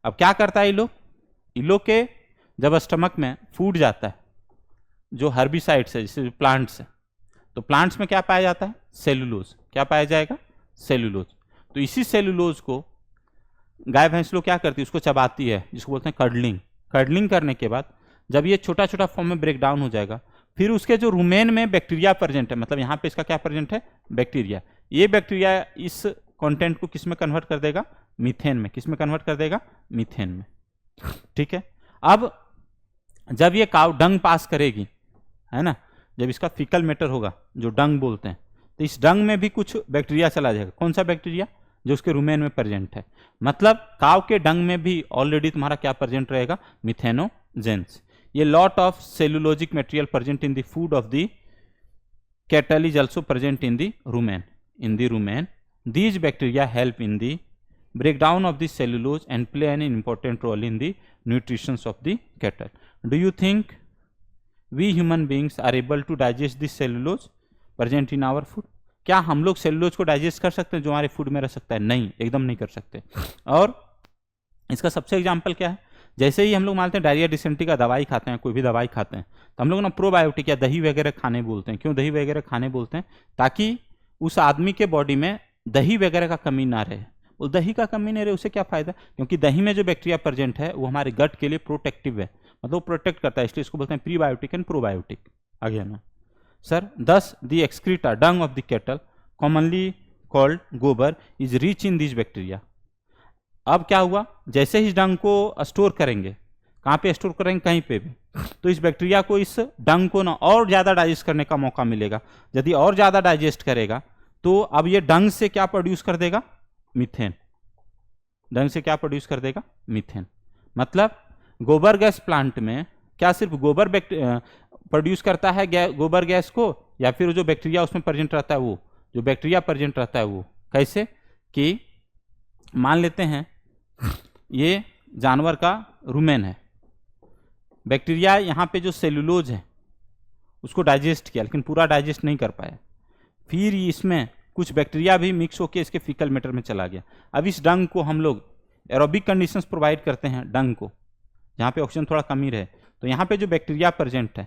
[SPEAKER 1] अब क्या करता है ये लोग के जब स्टमक में फूड जाता है जो हर्बिसाइड्स है, जैसे प्लांट्स है, तो प्लांट्स में क्या पाया जाता है? सेलुलोज। क्या पाया जाएगा? सेलुलोज। तो इसी सेलुलोज को गाय भैंस लोग क्या करती है? उसको चबाती है, जिसको बोलते हैं कर्डलिंग। कर्डलिंग करने के बाद जब ये छोटा छोटा फॉर्म में ब्रेक डाउन हो जाएगा, फिर उसके जो रुमेन में बैक्टीरिया प्रेजेंट है, मतलब यहाँ पे इसका क्या प्रेजेंट है? बैक्टीरिया। ये बैक्टीरिया इस कंटेंट को किस में कन्वर्ट कर देगा? मीथेन में। किस में कन्वर्ट कर देगा? मीथेन में। ठीक है। अब जब ये काउ डंग पास करेगी, है ना, जब इसका फीकल मैटर होगा जो डंग बोलते हैं, तो इस डंग में भी कुछ बैक्टीरिया चला जाएगा। कौन सा बैक्टीरिया? जो उसके रुमेन में प्रेजेंट है। मतलब काउ के डंग में भी ऑलरेडी तुम्हारा क्या प्रेजेंट रहेगा? मिथेनोजेंस। ये lot of cellulosic material present in the food of the cattle is also present in the rumen. In the rumen these bacteria help in the breakdown of the cellulose and play an important role in the nutrition of the cattle. Do you think we human beings are able to digest this cellulose present in our food? क्या हम लोग सेलुलोज को डाइजेस्ट कर सकते हैं जो हमारे फूड में रह सकता है? नहीं, एकदम नहीं कर सकते। और इसका सबसे एग्जाम्पल क्या है? जैसे ही हम लोग मानते हैं डायरिया डिसेंट्री का दवाई खाते हैं, कोई भी दवाई खाते हैं, तो हम लोग ना प्रोबायोटिक या दही वगैरह खाने बोलते हैं। क्यों दही वगैरह खाने बोलते हैं? ताकि उस आदमी के बॉडी में दही वगैरह का कमी ना रहे। वो दही का कमी नहीं रहे, उसे क्या फायदा? क्योंकि दही में जो बैक्टीरिया प्रेजेंट है वो हमारे गट के लिए प्रोटेक्टिव है, मतलब वो प्रोटेक्ट करता है, इसलिए इसको बोलते हैं प्रीबायोटिक एंड प्रोबायोटिक। आगे ना sir, thus the excreta dung of the cattle commonly called gobar is rich in this bacteria. अब क्या हुआ? जैसे ही डंग को स्टोर करेंगे, कहाँ पे स्टोर करेंगे? कहीं पे भी, तो इस बैक्टीरिया को, इस डंग को ना और ज़्यादा डाइजेस्ट करने का मौका मिलेगा। यदि और ज़्यादा डाइजेस्ट करेगा तो अब ये डंग से क्या प्रोड्यूस कर देगा? मीथेन। डंग से क्या प्रोड्यूस कर देगा? मीथेन। मतलब गोबर गैस प्लांट में क्या सिर्फ गोबर प्रोड्यूस करता है गोबर गैस को, या फिर जो बैक्टीरिया उसमें प्रेजेंट रहता है वो, जो बैक्टीरिया प्रेजेंट रहता है वो कैसे? कि मान लेते हैं ये जानवर का रुमेन है, बैक्टीरिया यहाँ पे जो सेलुलोज है उसको डाइजेस्ट किया, लेकिन पूरा डाइजेस्ट नहीं कर पाया। फिर इसमें कुछ बैक्टीरिया भी मिक्स होकर इसके फीकल मैटर में चला गया। अब इस डंग को हम लोग एरोबिक कंडीशंस प्रोवाइड करते हैं डंग को, जहाँ पे ऑक्सीजन थोड़ा कमी रहे, तो यहाँ पे जो बैक्टीरिया प्रेजेंट है,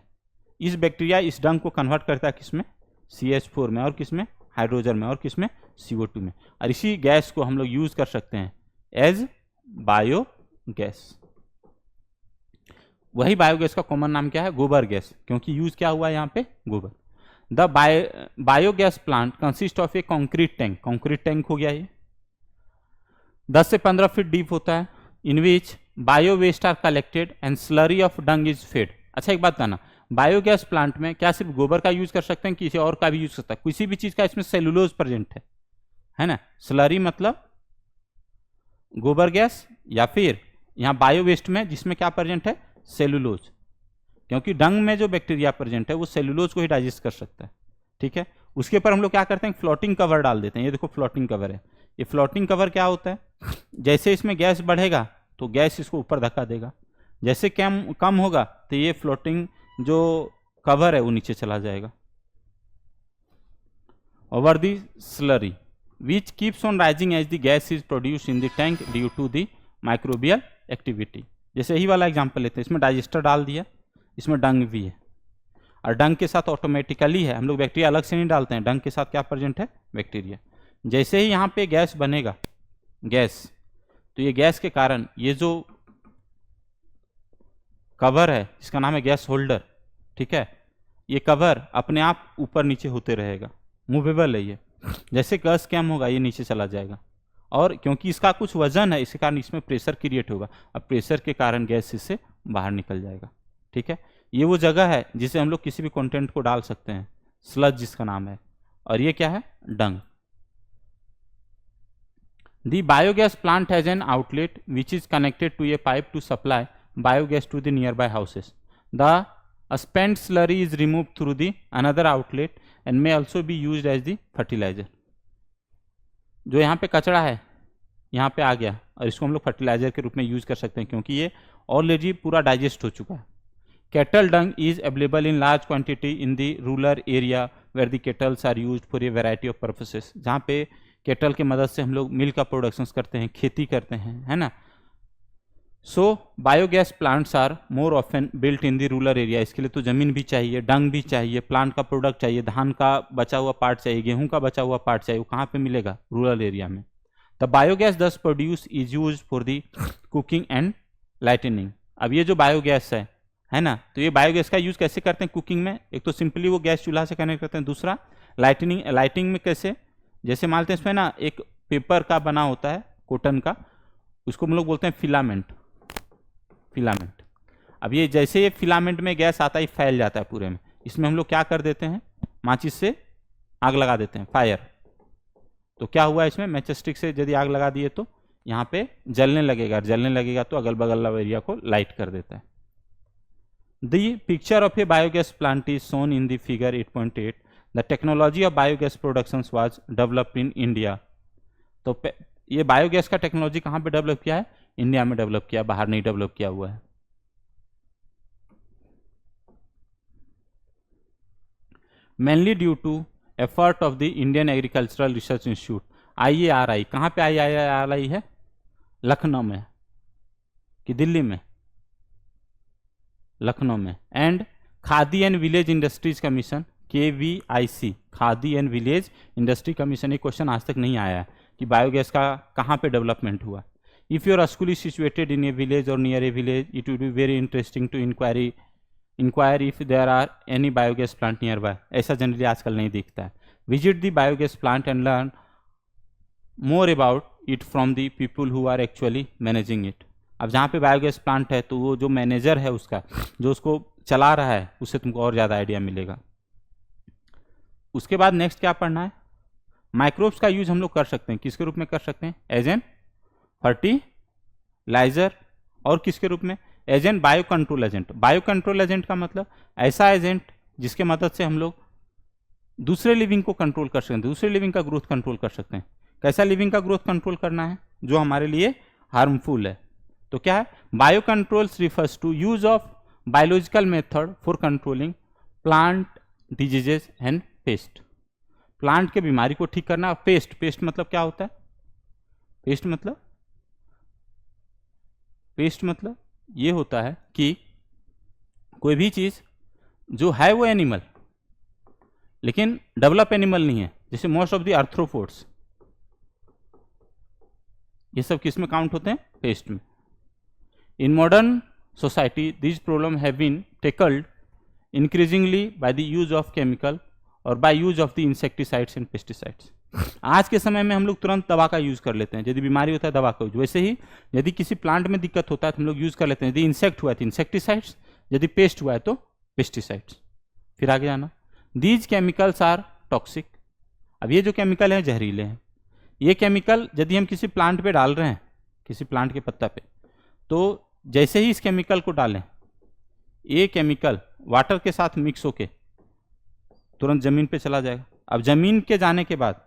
[SPEAKER 1] इस बैक्टीरिया इस डंग को कन्वर्ट करता है किसमें? CH4 में, और किसमें? हाइड्रोजन में, और किसमें? CO2 में। और इसी गैस को हम लोग यूज कर सकते हैं एज बायोगैस। वही बायोगैस का कॉमन नाम क्या है? गोबर गैस, क्योंकि यूज क्या हुआ यहाँ पे? गोबर। The biogas plant consist of A concrete tank. Concrete tank हो गया ये, 10 से 15 फीट डीप होता है, in which bio waste are collected and slurry of dung is fed. अच्छा एक बात बताना, बायोगैस प्लांट में क्या सिर्फ गोबर का यूज कर सकते हैं, किसी और का भी यूज कर सकता है? किसी भी चीज का इसमें सेलुलोज प्रेजेंट है ना। स्लरी मतलब गोबर गैस, या फिर यहाँ बायो वेस्ट में जिसमें क्या प्रेजेंट है? सेलुलोज। क्योंकि डंग में जो बैक्टीरिया प्रेजेंट है वो सेलुलोज को ही डाइजेस्ट कर सकता है। ठीक है। उसके ऊपर हम लोग क्या करते हैं? फ्लोटिंग कवर डाल देते हैं। ये देखो फ्लोटिंग कवर है। ये फ्लोटिंग कवर क्या होता है? जैसे इसमें गैस बढ़ेगा तो गैस इसको ऊपर धक्का देगा, जैसे कम होगा तो ये फ्लोटिंग जो कवर है वो नीचे चला जाएगा। Over the slurry which keeps on rising as the gas is produce in the tank due to the microbial activity. जैसे यही वाला एग्जाम्पल लेते हैं, इसमें डाइजेस्टर डाल दिया, इसमें डंग भी है, और डंग के साथ ऑटोमेटिकली है, हम लोग बैक्टीरिया अलग से नहीं डालते हैं, डंग के साथ क्या प्रेजेंट है? बैक्टीरिया। जैसे ही यहाँ पे गैस बनेगा, गैस, तो ये गैस के कारण ये जो कवर है इसका नाम है गैस होल्डर। ठीक है। ये कवर अपने आप ऊपर नीचे होते रहेगा, मूवेबल है ये। जैसे गैस कम होगा ये नीचे चला जाएगा, और क्योंकि इसका कुछ वजन है इसके कारण इसमें प्रेशर क्रिएट होगा। अब प्रेशर के कारण गैस इससे बाहर निकल जाएगा। ठीक है, ये वो जगह है जिसे हम लोग किसी भी कंटेंट को डाल सकते हैं, स्लज जिसका नाम है। और ये क्या है? डंग। The biogas plant has an outlet which is connected to a pipe to supply biogas to the nearby houses. The spent slurry is removed through the another outlet and may also be used as the fertilizer. जो यहाँ पे कचरा है यहाँ पे आ गया और इसको हम लोग फर्टिलाइजर के रूप में यूज कर सकते हैं क्योंकि ये ऑलरेडी पूरा डाइजेस्ट हो चुका है। Cattle dung is available in large quantity in the rural area where the kettles are used for a variety of purposes. जहाँ पे केटल की मदद से हम लोग मिल्क का प्रोडक्शन करते हैं, खेती करते हैं, है ना। So biogas plants are more often built in the rural area. इसके लिए तो जमीन भी चाहिए, डंग भी चाहिए, प्लांट का प्रोडक्ट चाहिए, धान का बचा हुआ पार्ट चाहिए, गेहूं का बचा हुआ पार्ट चाहिए। वो कहाँ पे मिलेगा? रूरल एरिया में। द बायोगैस दस produce is use for the cooking and lightning. अब ये जो बायोगैस है ना, तो ये बायोगैस का यूज कैसे करते हैं कुकिंग में? एक तो सिंपली वो गैस चूल्हा से कनेक्ट करते हैं, दूसरा लाइटिंग में कैसे? जैसे मानते हैं इसमें ना एक पेपर का बना होता है, कॉटन का, उसको हम लोग बोलते हैं फिलामेंट। अब ये जैसे ये फिलामेंट में गैस आता है फैल जाता है पूरे में, इसमें हम लोग क्या कर देते हैं? माचिस से आग लगा देते हैं, फायर। तो क्या हुआ इसमें? मैचस्टिक से यदि आग लगा दिए तो यहाँ पे जलने लगेगा तो अगल बगल एरिया को लाइट कर देता है। The picture of a biogas plant is shown in the figure 8.8. The technology of biogas productions was developed in India. तो ये बायोगैस का टेक्नोलॉजी कहाँ पे डेवलप किया है? इंडिया में डेवलप किया, बाहर नहीं डेवलप किया हुआ है। Mainly due to effort of the Indian Agricultural Research Institute, IARI। कहाँ पे IARI है? लखनऊ में कि दिल्ली में? लखनऊ में। And khadi and village industries commission, KVIC, khadi and village industry commission. ये क्वेश्चन आज तक नहीं आया है कि बायोगैस का कहाँ पे डेवलपमेंट हुआ। If your school is situated in a village और near a village, it will be very interesting to inquire if there are any biogas plant nearby. ऐसा जनरली आजकल नहीं दिखता है। Visit the biogas plant and learn more about it from the people who are actually managing it. अब जहाँ पे बायोगैस प्लांट है तो वो जो मैनेजर है उसका, जो उसको चला रहा है, उससे तुमको और ज़्यादा आइडिया मिलेगा। उसके बाद नेक्स्ट क्या पढ़ना है? माइक्रोब्स का यूज हम लोग कर सकते हैं, किसके रूप में कर सकते हैं? As an fertiliser. और किसके रूप में? As an bio control agent. Bio control agent का मतलब ऐसा एजेंट जिसके मदद से हम लोग दूसरे लिविंग को कंट्रोल कर सकते हैं, दूसरे लिविंग का ग्रोथ कंट्रोल कर सकते हैं। कैसा लिविंग का ग्रोथ कंट्रोल करना है? जो हमारे लिए हार्मफुल है। तो क्या है? Bio controls refers to use of biological method for controlling plant diseases and pest. Plant के बीमारी को ठीक करना। पेस्ट मतलब क्या होता है? पेस्ट मतलब ये होता है कि कोई भी चीज जो है वो एनिमल, लेकिन डेवलप एनिमल नहीं है, जैसे मोस्ट ऑफ द आर्थ्रोपोड्स, ये सब किस में काउंट होते हैं? पेस्ट में। In modern society, these problems have been tackled increasingly by the use of chemical और by use of the insecticides and pesticides. आज के समय में हम लोग तुरंत दवा का यूज कर लेते हैं, यदि बीमारी होता है दवा का यूज। वैसे ही यदि किसी प्लांट में दिक्कत होता है तो हम लोग यूज कर लेते हैं। यदि इंसेक्ट हुआ है तो इंसेक्टिसाइड्स, यदि पेस्ट हुआ है तो पेस्टिसाइड्स। फिर आगे जाना। These chemicals are toxic. अब ये जो केमिकल हैं जहरीले हैं। ये केमिकल यदि हम किसी प्लांट पे डाल रहे हैं, किसी प्लांट के पत्ता पे, तो जैसे ही इस केमिकल को डालें, ये केमिकल वाटर के साथ मिक्स होके तुरंत जमीन पे चला जाएगा। अब जमीन के जाने के बाद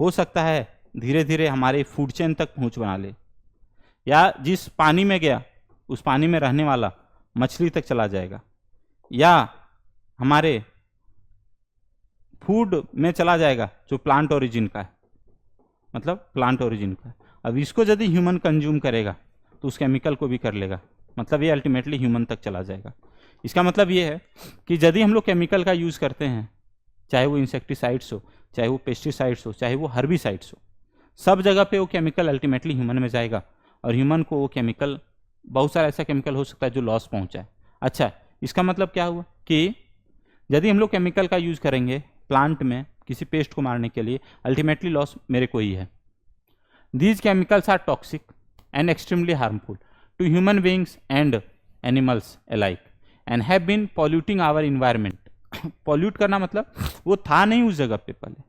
[SPEAKER 1] हो सकता है धीरे धीरे हमारे फूड चेन तक पहुंच बना ले, या जिस पानी में गया उस पानी में रहने वाला मछली तक चला जाएगा, या हमारे फूड में चला जाएगा जो प्लांट ओरिजिन का है, मतलब प्लांट ओरिजिन का है। अब इसको यदि ह्यूमन कंज्यूम करेगा तो उस केमिकल को भी कर लेगा, मतलब ये अल्टीमेटली ह्यूमन तक चला जाएगा। इसका मतलब ये है कि यदि हम लोग केमिकल का यूज़ करते हैं, चाहे वो इंसेक्टिसाइड्स हो, चाहे वो पेस्टिसाइड्स हो, चाहे वो हर्बिसाइड्स हो, सब जगह पे वो केमिकल अल्टीमेटली ह्यूमन में जाएगा और ह्यूमन को वो केमिकल, बहुत सारा ऐसा केमिकल हो सकता है जो लॉस पहुंचाए। अच्छा, इसका मतलब क्या हुआ कि यदि हम लोग केमिकल का यूज़ करेंगे प्लांट में किसी पेस्ट को मारने के लिए, अल्टीमेटली लॉस मेरे को ही है। These chemicals are toxic and extremely harmful to human beings and animals alike and have been polluting our environment. Pollute करना मतलब वो था नहीं उस जगह पे पहले,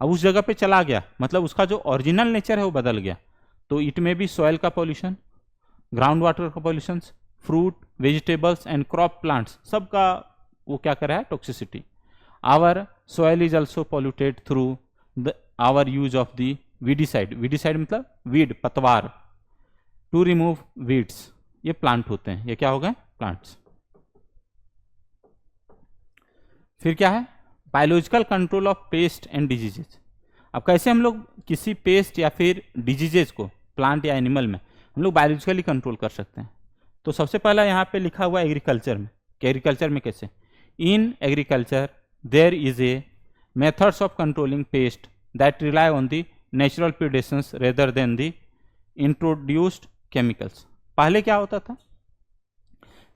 [SPEAKER 1] अब उस जगह पे चला गया, मतलब उसका जो ओरिजिनल नेचर है वो बदल गया. तो इट में भी सॉइल का पॉल्यूशन, ग्राउंड वाटर का pollution, fruit vegetables and crop plants सबका वो क्या कर रहा है, toxicity. Our soil is also polluted through our use of the weedicide. Weedicide मतलब वीड, पतवार. टू रिमूव वीड्स, ये प्लांट होते हैं, ये क्या हो गए, प्लांट्स. फिर क्या है, biological control of paste and diseases. अब कैसे हम लोग किसी पेस्ट या फिर डिजीजेज को प्लांट या एनिमल में हम लोग बायोलॉजिकली कंट्रोल कर सकते हैं. तो सबसे पहला यहाँ पे लिखा हुआ एग्रीकल्चर में, कि एग्रीकल्चर में कैसे. In agriculture there is a methods of controlling pest that rely on the natural predations rather than the introduced chemicals. पहले क्या होता था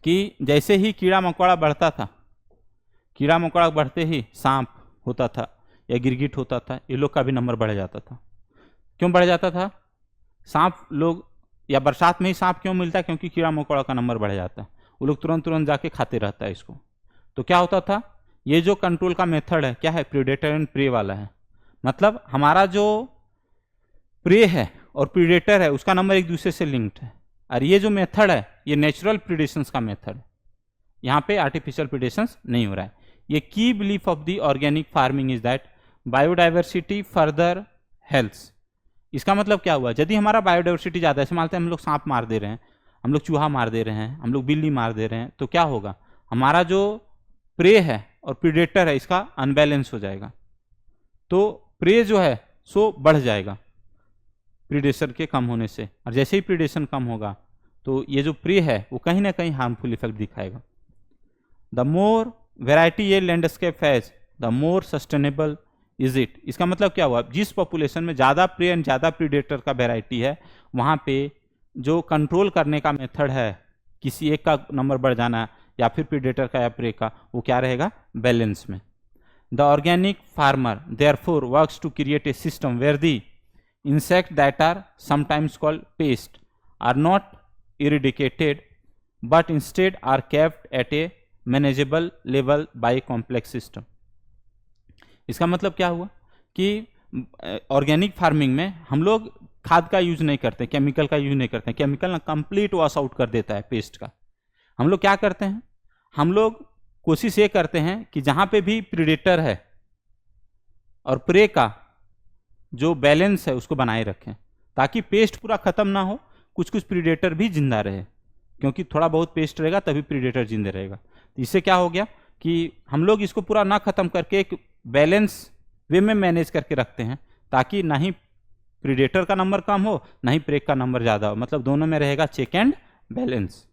[SPEAKER 1] कि जैसे ही कीड़ा मकोड़ा बढ़ता था, कीड़ा मकोड़ा बढ़ते ही सांप होता था या गिरगिट होता था, ये लोग का भी नंबर बढ़ जाता था. क्यों बढ़ जाता था, सांप लोग या बरसात में ही सांप क्यों मिलता है, क्योंकि कीड़ा मकोड़ा का नंबर बढ़ जाता है, वो लोग तुरंत तुरंत जाके खाते रहता है इसको. तो क्या होता था, ये जो कंट्रोल का मेथड है क्या है, प्रीडेटर एंड प्रे वाला है. मतलब हमारा जो प्रे है और प्रीडेटर है उसका नंबर एक दूसरे से लिंक्ड है, और ये जो मेथड है ये नेचुरल प्रीडेशंस का मेथड है. यहाँ पे आर्टिफिशियल प्रीडेशंस नहीं हो रहा है. ये की belief of the organic farming is that biodiversity further health. इसका मतलब क्या हुआ, यदि हमारा बायोडाइवर्सिटी ज़्यादा है, जैसे मानते हैं हम लोग सांप मार दे रहे हैं, हम लोग चूहा मार दे रहे हैं, हम लोग बिल्ली मार दे रहे हैं, तो क्या होगा, हमारा जो प्रे है और प्रीडेटर है इसका अनबैलेंस हो जाएगा. तो प्रे जो है सो बढ़ जाएगा प्रीडेशन के कम होने से, और जैसे ही प्रीडेशन कम होगा तो ये जो प्रे है वो कहीं ना कहीं हार्मफुल इफेक्ट दिखाएगा. द मोर वेराइटी ये landscape has the more sustainable is it. इसका मतलब क्या हुआ, जिस पॉपुलेशन में ज़्यादा प्रे एंड ज़्यादा प्रीडेटर का वेराइटी है वहाँ पे जो कंट्रोल करने का मेथड है, किसी एक का नंबर बढ़ जाना या फिर प्रीडेटर का या प्रे का, वो क्या रहेगा, बैलेंस में. The organic farmer therefore works to create a system where the insects that are sometimes called pest are not eradicated but instead are kept at a manageable level by a complex system. इसका मतलब क्या हुआ कि ऑर्गेनिक फार्मिंग में हम लोग खाद का यूज नहीं करते, केमिकल का यूज नहीं करते. केमिकल ना कंप्लीट वॉश आउट कर देता है पेस्ट का. हम लोग क्या करते हैं, हम लोग कोशिश ये करते हैं कि जहाँ पे भी प्रीडेटर है और प्रे का जो बैलेंस है उसको बनाए रखें, ताकि पेस्ट पूरा खत्म ना हो, कुछ कुछ प्रीडेटर भी जिंदा रहे, क्योंकि थोड़ा बहुत पेस्ट रहेगा तभी प्रीडेटर जिंदे रहेगा. तो इससे क्या हो गया कि हम लोग इसको पूरा ना खत्म करके एक बैलेंस वे में मैनेज करके रखते हैं, ताकि ना ही प्रीडेटर का नंबर कम हो ना ही प्रे का नंबर ज़्यादा हो, मतलब दोनों में रहेगा check and balance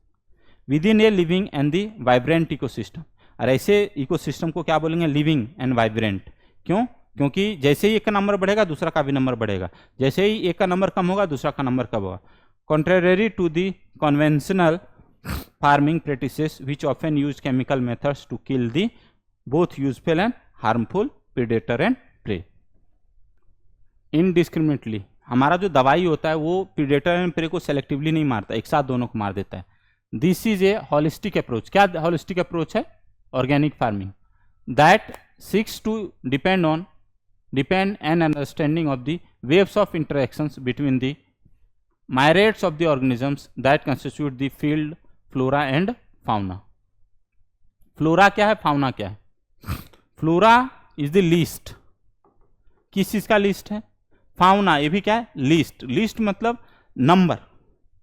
[SPEAKER 1] within a living and the vibrant ecosystem. और ऐसे इकोसिस्टम को क्या बोलेंगे, लिविंग एंड वाइब्रेंट. क्यों, क्योंकि जैसे ही एक का नंबर बढ़ेगा दूसरा का भी नंबर बढ़ेगा, जैसे ही एक का नंबर कम होगा दूसरा का नंबर कम होगा. Contrary to the conventional farming practices which often use chemical methods to kill the both useful and harmful predator and prey indiscriminately. हमारा जो दवाई होता है वो प्रीडेटर एंड प्रे को सेलेक्टिवली नहीं मारता, एक साथ दोनों को मार देता है. This is a holistic approach. क्या होलिस्टिक अप्रोच है, organic farming, that seeks to depend and understanding of the waves of interactions between the myriads of the organisms that constitute the field flora and fauna. Flora क्या है, फाउना क्या है. फ्लोरा इज द लिस्ट, किस चीज का लिस्ट है, फाउना ये भी क्या है, लिस्ट. लिस्ट मतलब नंबर,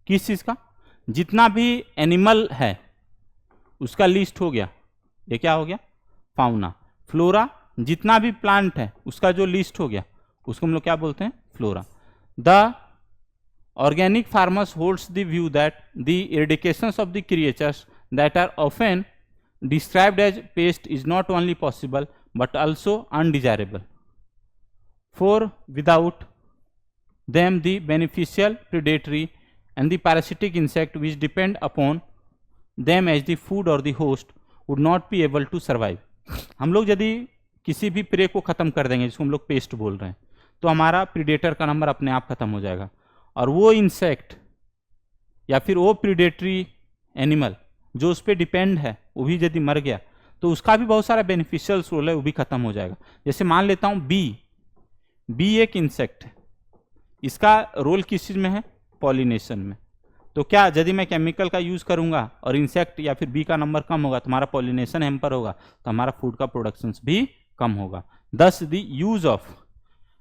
[SPEAKER 1] किस चीज का, जितना भी एनिमल है उसका लिस्ट हो गया, ये क्या हो गया, फाउना. फ्लोरा जितना भी प्लांट है उसका जो लिस्ट हो गया उसको हम लोग क्या बोलते हैं, flora. The organic farmers holds the view that the eradications of the creatures that are often described as pest is not only possible but also undesirable, for without them the beneficial predatory and the parasitic insect which depend upon them as the food और the host would not be able to survive. हम लोग यदि किसी भी प्रे को खत्म कर देंगे, जिसको हम लोग पेस्ट बोल रहे हैं, तो हमारा प्रीडेटर का नंबर अपने आप खत्म हो जाएगा। और वो इंसेक्ट या फिर वो प्रीडेटरी एनिमल जो उस पर डिपेंड है वो भी यदि मर गया तो उसका भी बहुत सारा बेनिफिशियल रोल है, वो भी खत्म हो जाएगा। जैसे मान लेता हूं बी एक इंसेक्ट है, इसका रोल किस चीज में है? पॉलिनेशन में। तो क्या यदि मैं केमिकल का यूज करूंगा और इंसेक्ट या फिर बी का नंबर कम होगा तो हमारा पॉलिनेशन हैम्पर होगा, तो हमारा फूड का प्रोडक्शन भी कम होगा। Thus the use of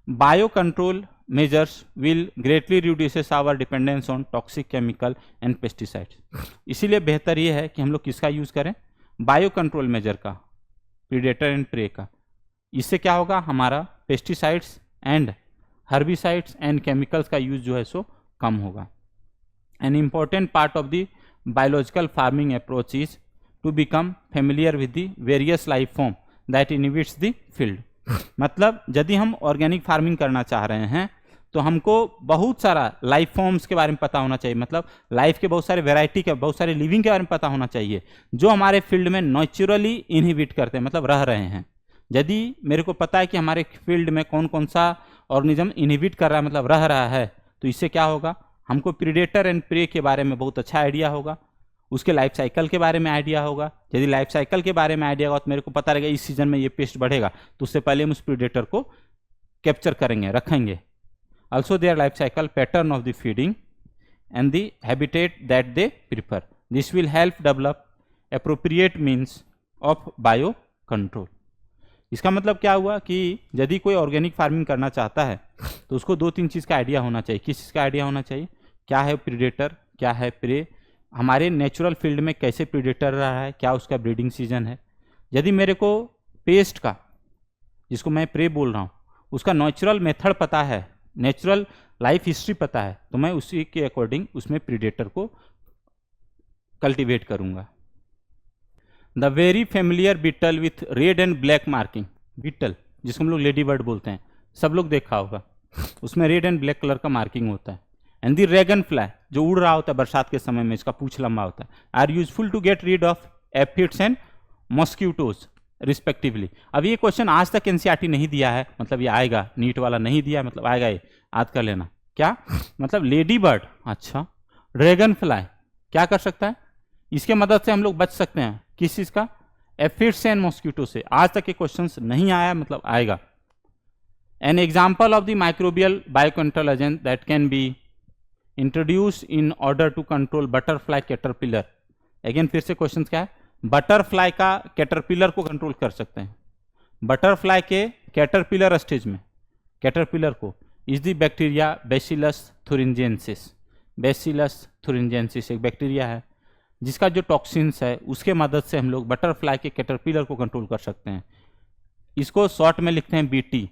[SPEAKER 1] bio control measures will greatly reduces our dependence on toxic chemical and pesticides. इसीलिए बेहतर ये है कि हम लोग किसका यूज करें? बायो कंट्रोल मेजर का, प्रीडेटर एंड प्रे का। इससे क्या होगा? हमारा pesticides and herbicides and chemicals का यूज जो है सो कम होगा। An important part of the biological farming approach is to become familiar with the various life form that inhibits the field. मतलब यदि हम ऑर्गेनिक फार्मिंग करना चाह रहे हैं तो हमको बहुत सारा लाइफ फॉर्म्स के बारे में पता होना चाहिए, मतलब लाइफ के बहुत सारे वेराइटी के, बहुत सारे लिविंग के बारे में पता होना चाहिए जो हमारे फील्ड में नेचुरली इनहिबिट करते हैं, मतलब रह रहे हैं। यदि मेरे को पता है कि हमारे फील्ड में कौन कौन सा ऑर्गेनिज्म इनहिबिट कर रहा है, मतलब रह रहा है, तो इससे क्या होगा? हमको प्रीडेटर एंड प्रे के बारे में बहुत अच्छा आइडिया होगा, उसके लाइफ साइकिल के बारे में आइडिया होगा। यदि लाइफ साइकिल के बारे में आइडिया होगा तो मेरे को पता रहेगा इस सीजन में ये पेस्ट बढ़ेगा, तो उससे पहले हम उस प्रीडेटर को कैप्चर करेंगे, रखेंगे। Also their life cycle pattern of the feeding and the habitat that they prefer, this will help develop appropriate means of bio control. इसका मतलब क्या हुआ कि यदि कोई ऑर्गेनिक फार्मिंग करना चाहता है तो उसको दो तीन चीज़ का आइडिया होना चाहिए। किस चीज़ का आइडिया होना चाहिए? क्या है प्रीडेटर, क्या है प्रे, हमारे नेचुरल फील्ड में कैसे प्रीडेटर रहा है, क्या उसका ब्रीडिंग सीजन है। यदि मेरे को पेस्ट का, जिसको मैं प्रे बोल रहा हूँ, उसका नेचुरल मेथड पता है, नेचुरल लाइफ हिस्ट्री पता है, तो मैं उसी के अकॉर्डिंग उसमें प्रीडेटर को कल्टीवेट करूँगा। The very familiar beetle with red and black marking, beetle जिसको हम लोग लेडी बर्ड बोलते हैं, सब लोग देखा होगा, उसमें रेड एंड ब्लैक कलर का मार्किंग होता है। एंड दी ड्रैगन फ्लाई जो उड़ रहा होता है बरसात के समय में, इसका पूंछ लंबा होता है, are useful to get rid of aphids and mosquitoes respectively. अब ये क्वेश्चन आज तक एनसीईआरटी नहीं दिया है, मतलब ये आएगा, नीट वाला नहीं दिया, मतलब आएगा, ये याद कर लेना। क्या मतलब? लेडी बर्ड, अच्छा, ड्रैगन फ्लाई क्या कर सकता है? इसके मदद से हम लोग बच सकते हैं। किस चीज का? एफिड्स एंड मॉस्क्यूटो से। आज तक ये क्वेश्चन नहीं आया, मतलब आएगा। An example of the microbial biocontrol agent that can be introduce in order to control butterfly caterpillar. Again फिर से क्वेश्चन क्या है? बटरफ्लाई का कैटरपिलर को कंट्रोल कर सकते हैं। बटरफ्लाई के कैटरपिलर स्टेज में, कैटरपिलर को is the bacteria bacillus thuringiensis. Bacillus thuringiensis एक बैक्टीरिया है जिसका जो टॉक्सिन्स है उसके मदद से हम लोग बटरफ्लाई के कैटरपिलर को कंट्रोल कर सकते हैं। इसको शॉर्ट में लिखते हैं BT.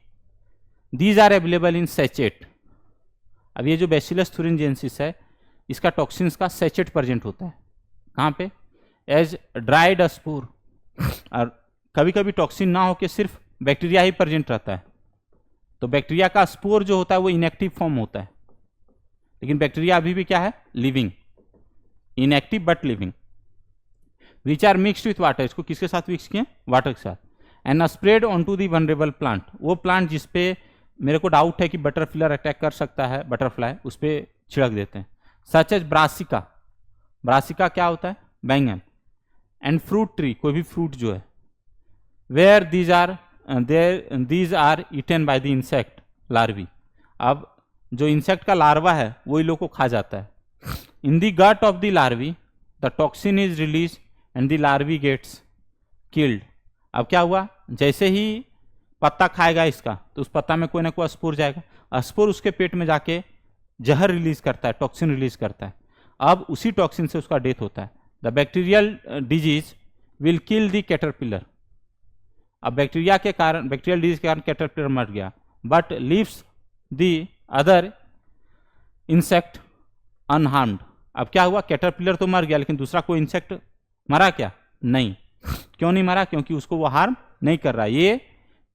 [SPEAKER 1] These are available in sachet. अब ये जो बैसिलस थुरिंजेंसिस है इसका टॉक्सिन्स का सैचेट प्रेजेंट होता है। कहाँ पे? As dried spore. और कभी कभी टॉक्सिन ना होके सिर्फ बैक्टीरिया ही प्रेजेंट रहता है, तो बैक्टीरिया का स्पोर जो होता है वो इनएक्टिव फॉर्म होता है, लेकिन बैक्टीरिया अभी भी क्या है? Living, inactive but living. Which are mixed with water, इसको किसके साथ मिक्स किए? वाटर के साथ। And spread on to the vulnerable plant, वो प्लांट जिसपे मेरे को डाउट है कि बटरफ्लाई अटैक कर सकता है, बटरफ्लाई, उस पर छिड़क देते हैं। Such as brassica. ब्रासिका क्या होता है? बैंगन। एंड फ्रूट ट्री, कोई भी फ्रूट जो है, where these are eaten by the insect larvae. अब जो इंसेक्ट का लार्वा है वो इन लोग को खा जाता है। In the gut of the larvae the toxin is release and the larvae gets killed. अब क्या हुआ? जैसे ही पत्ता खाएगा इसका तो उस पत्ता में कोई ना कोई स्पोर जाएगा, स्पोर उसके पेट में जाके जहर रिलीज करता है, टॉक्सिन रिलीज करता है। अब उसी टॉक्सिन से उसका डेथ होता है। The bacterial disease will kill the caterpillar. अब बैक्टीरिया के कारण, बैक्टीरियल डिजीज के कारण कैटरपिलर मर गया, but leaves the other insect unharmed. अब क्या हुआ? कैटरपिलर तो मर गया लेकिन दूसरा कोई इंसेक्ट मरा क्या? नहीं। क्यों नहीं मरा? क्योंकि उसको वो हार्म नहीं कर रहा है। ये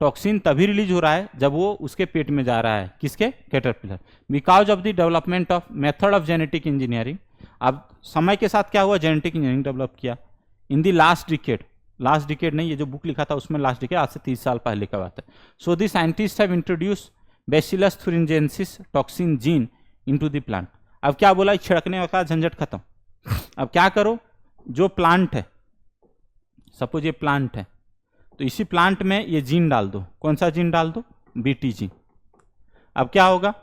[SPEAKER 1] टॉक्सिन तभी रिलीज हो रहा है जब वो उसके पेट में जा रहा है। किसके? Caterpillar. Because of the development of method of genetic engineering. अब समय के साथ क्या हुआ? जेनेटिक इंजीनियरिंग डेवलप किया in the last decade. Last decade नहीं, ये जो बुक लिखा था उसमें लास्ट डिकेड, आज से 30 साल पहले का बात है। So the scientist have introduce bacillus thuringiensis toxin gene into the plant. अब क्या बोला, छिड़कने का झंझट खत्म। अब क्या करो, जो प्लांट है, सपोज ये प्लांट है, तो इसी प्लांट में ये जीन डाल दो। कौन सा जीन डाल दो? BT gene. अब क्या होगा,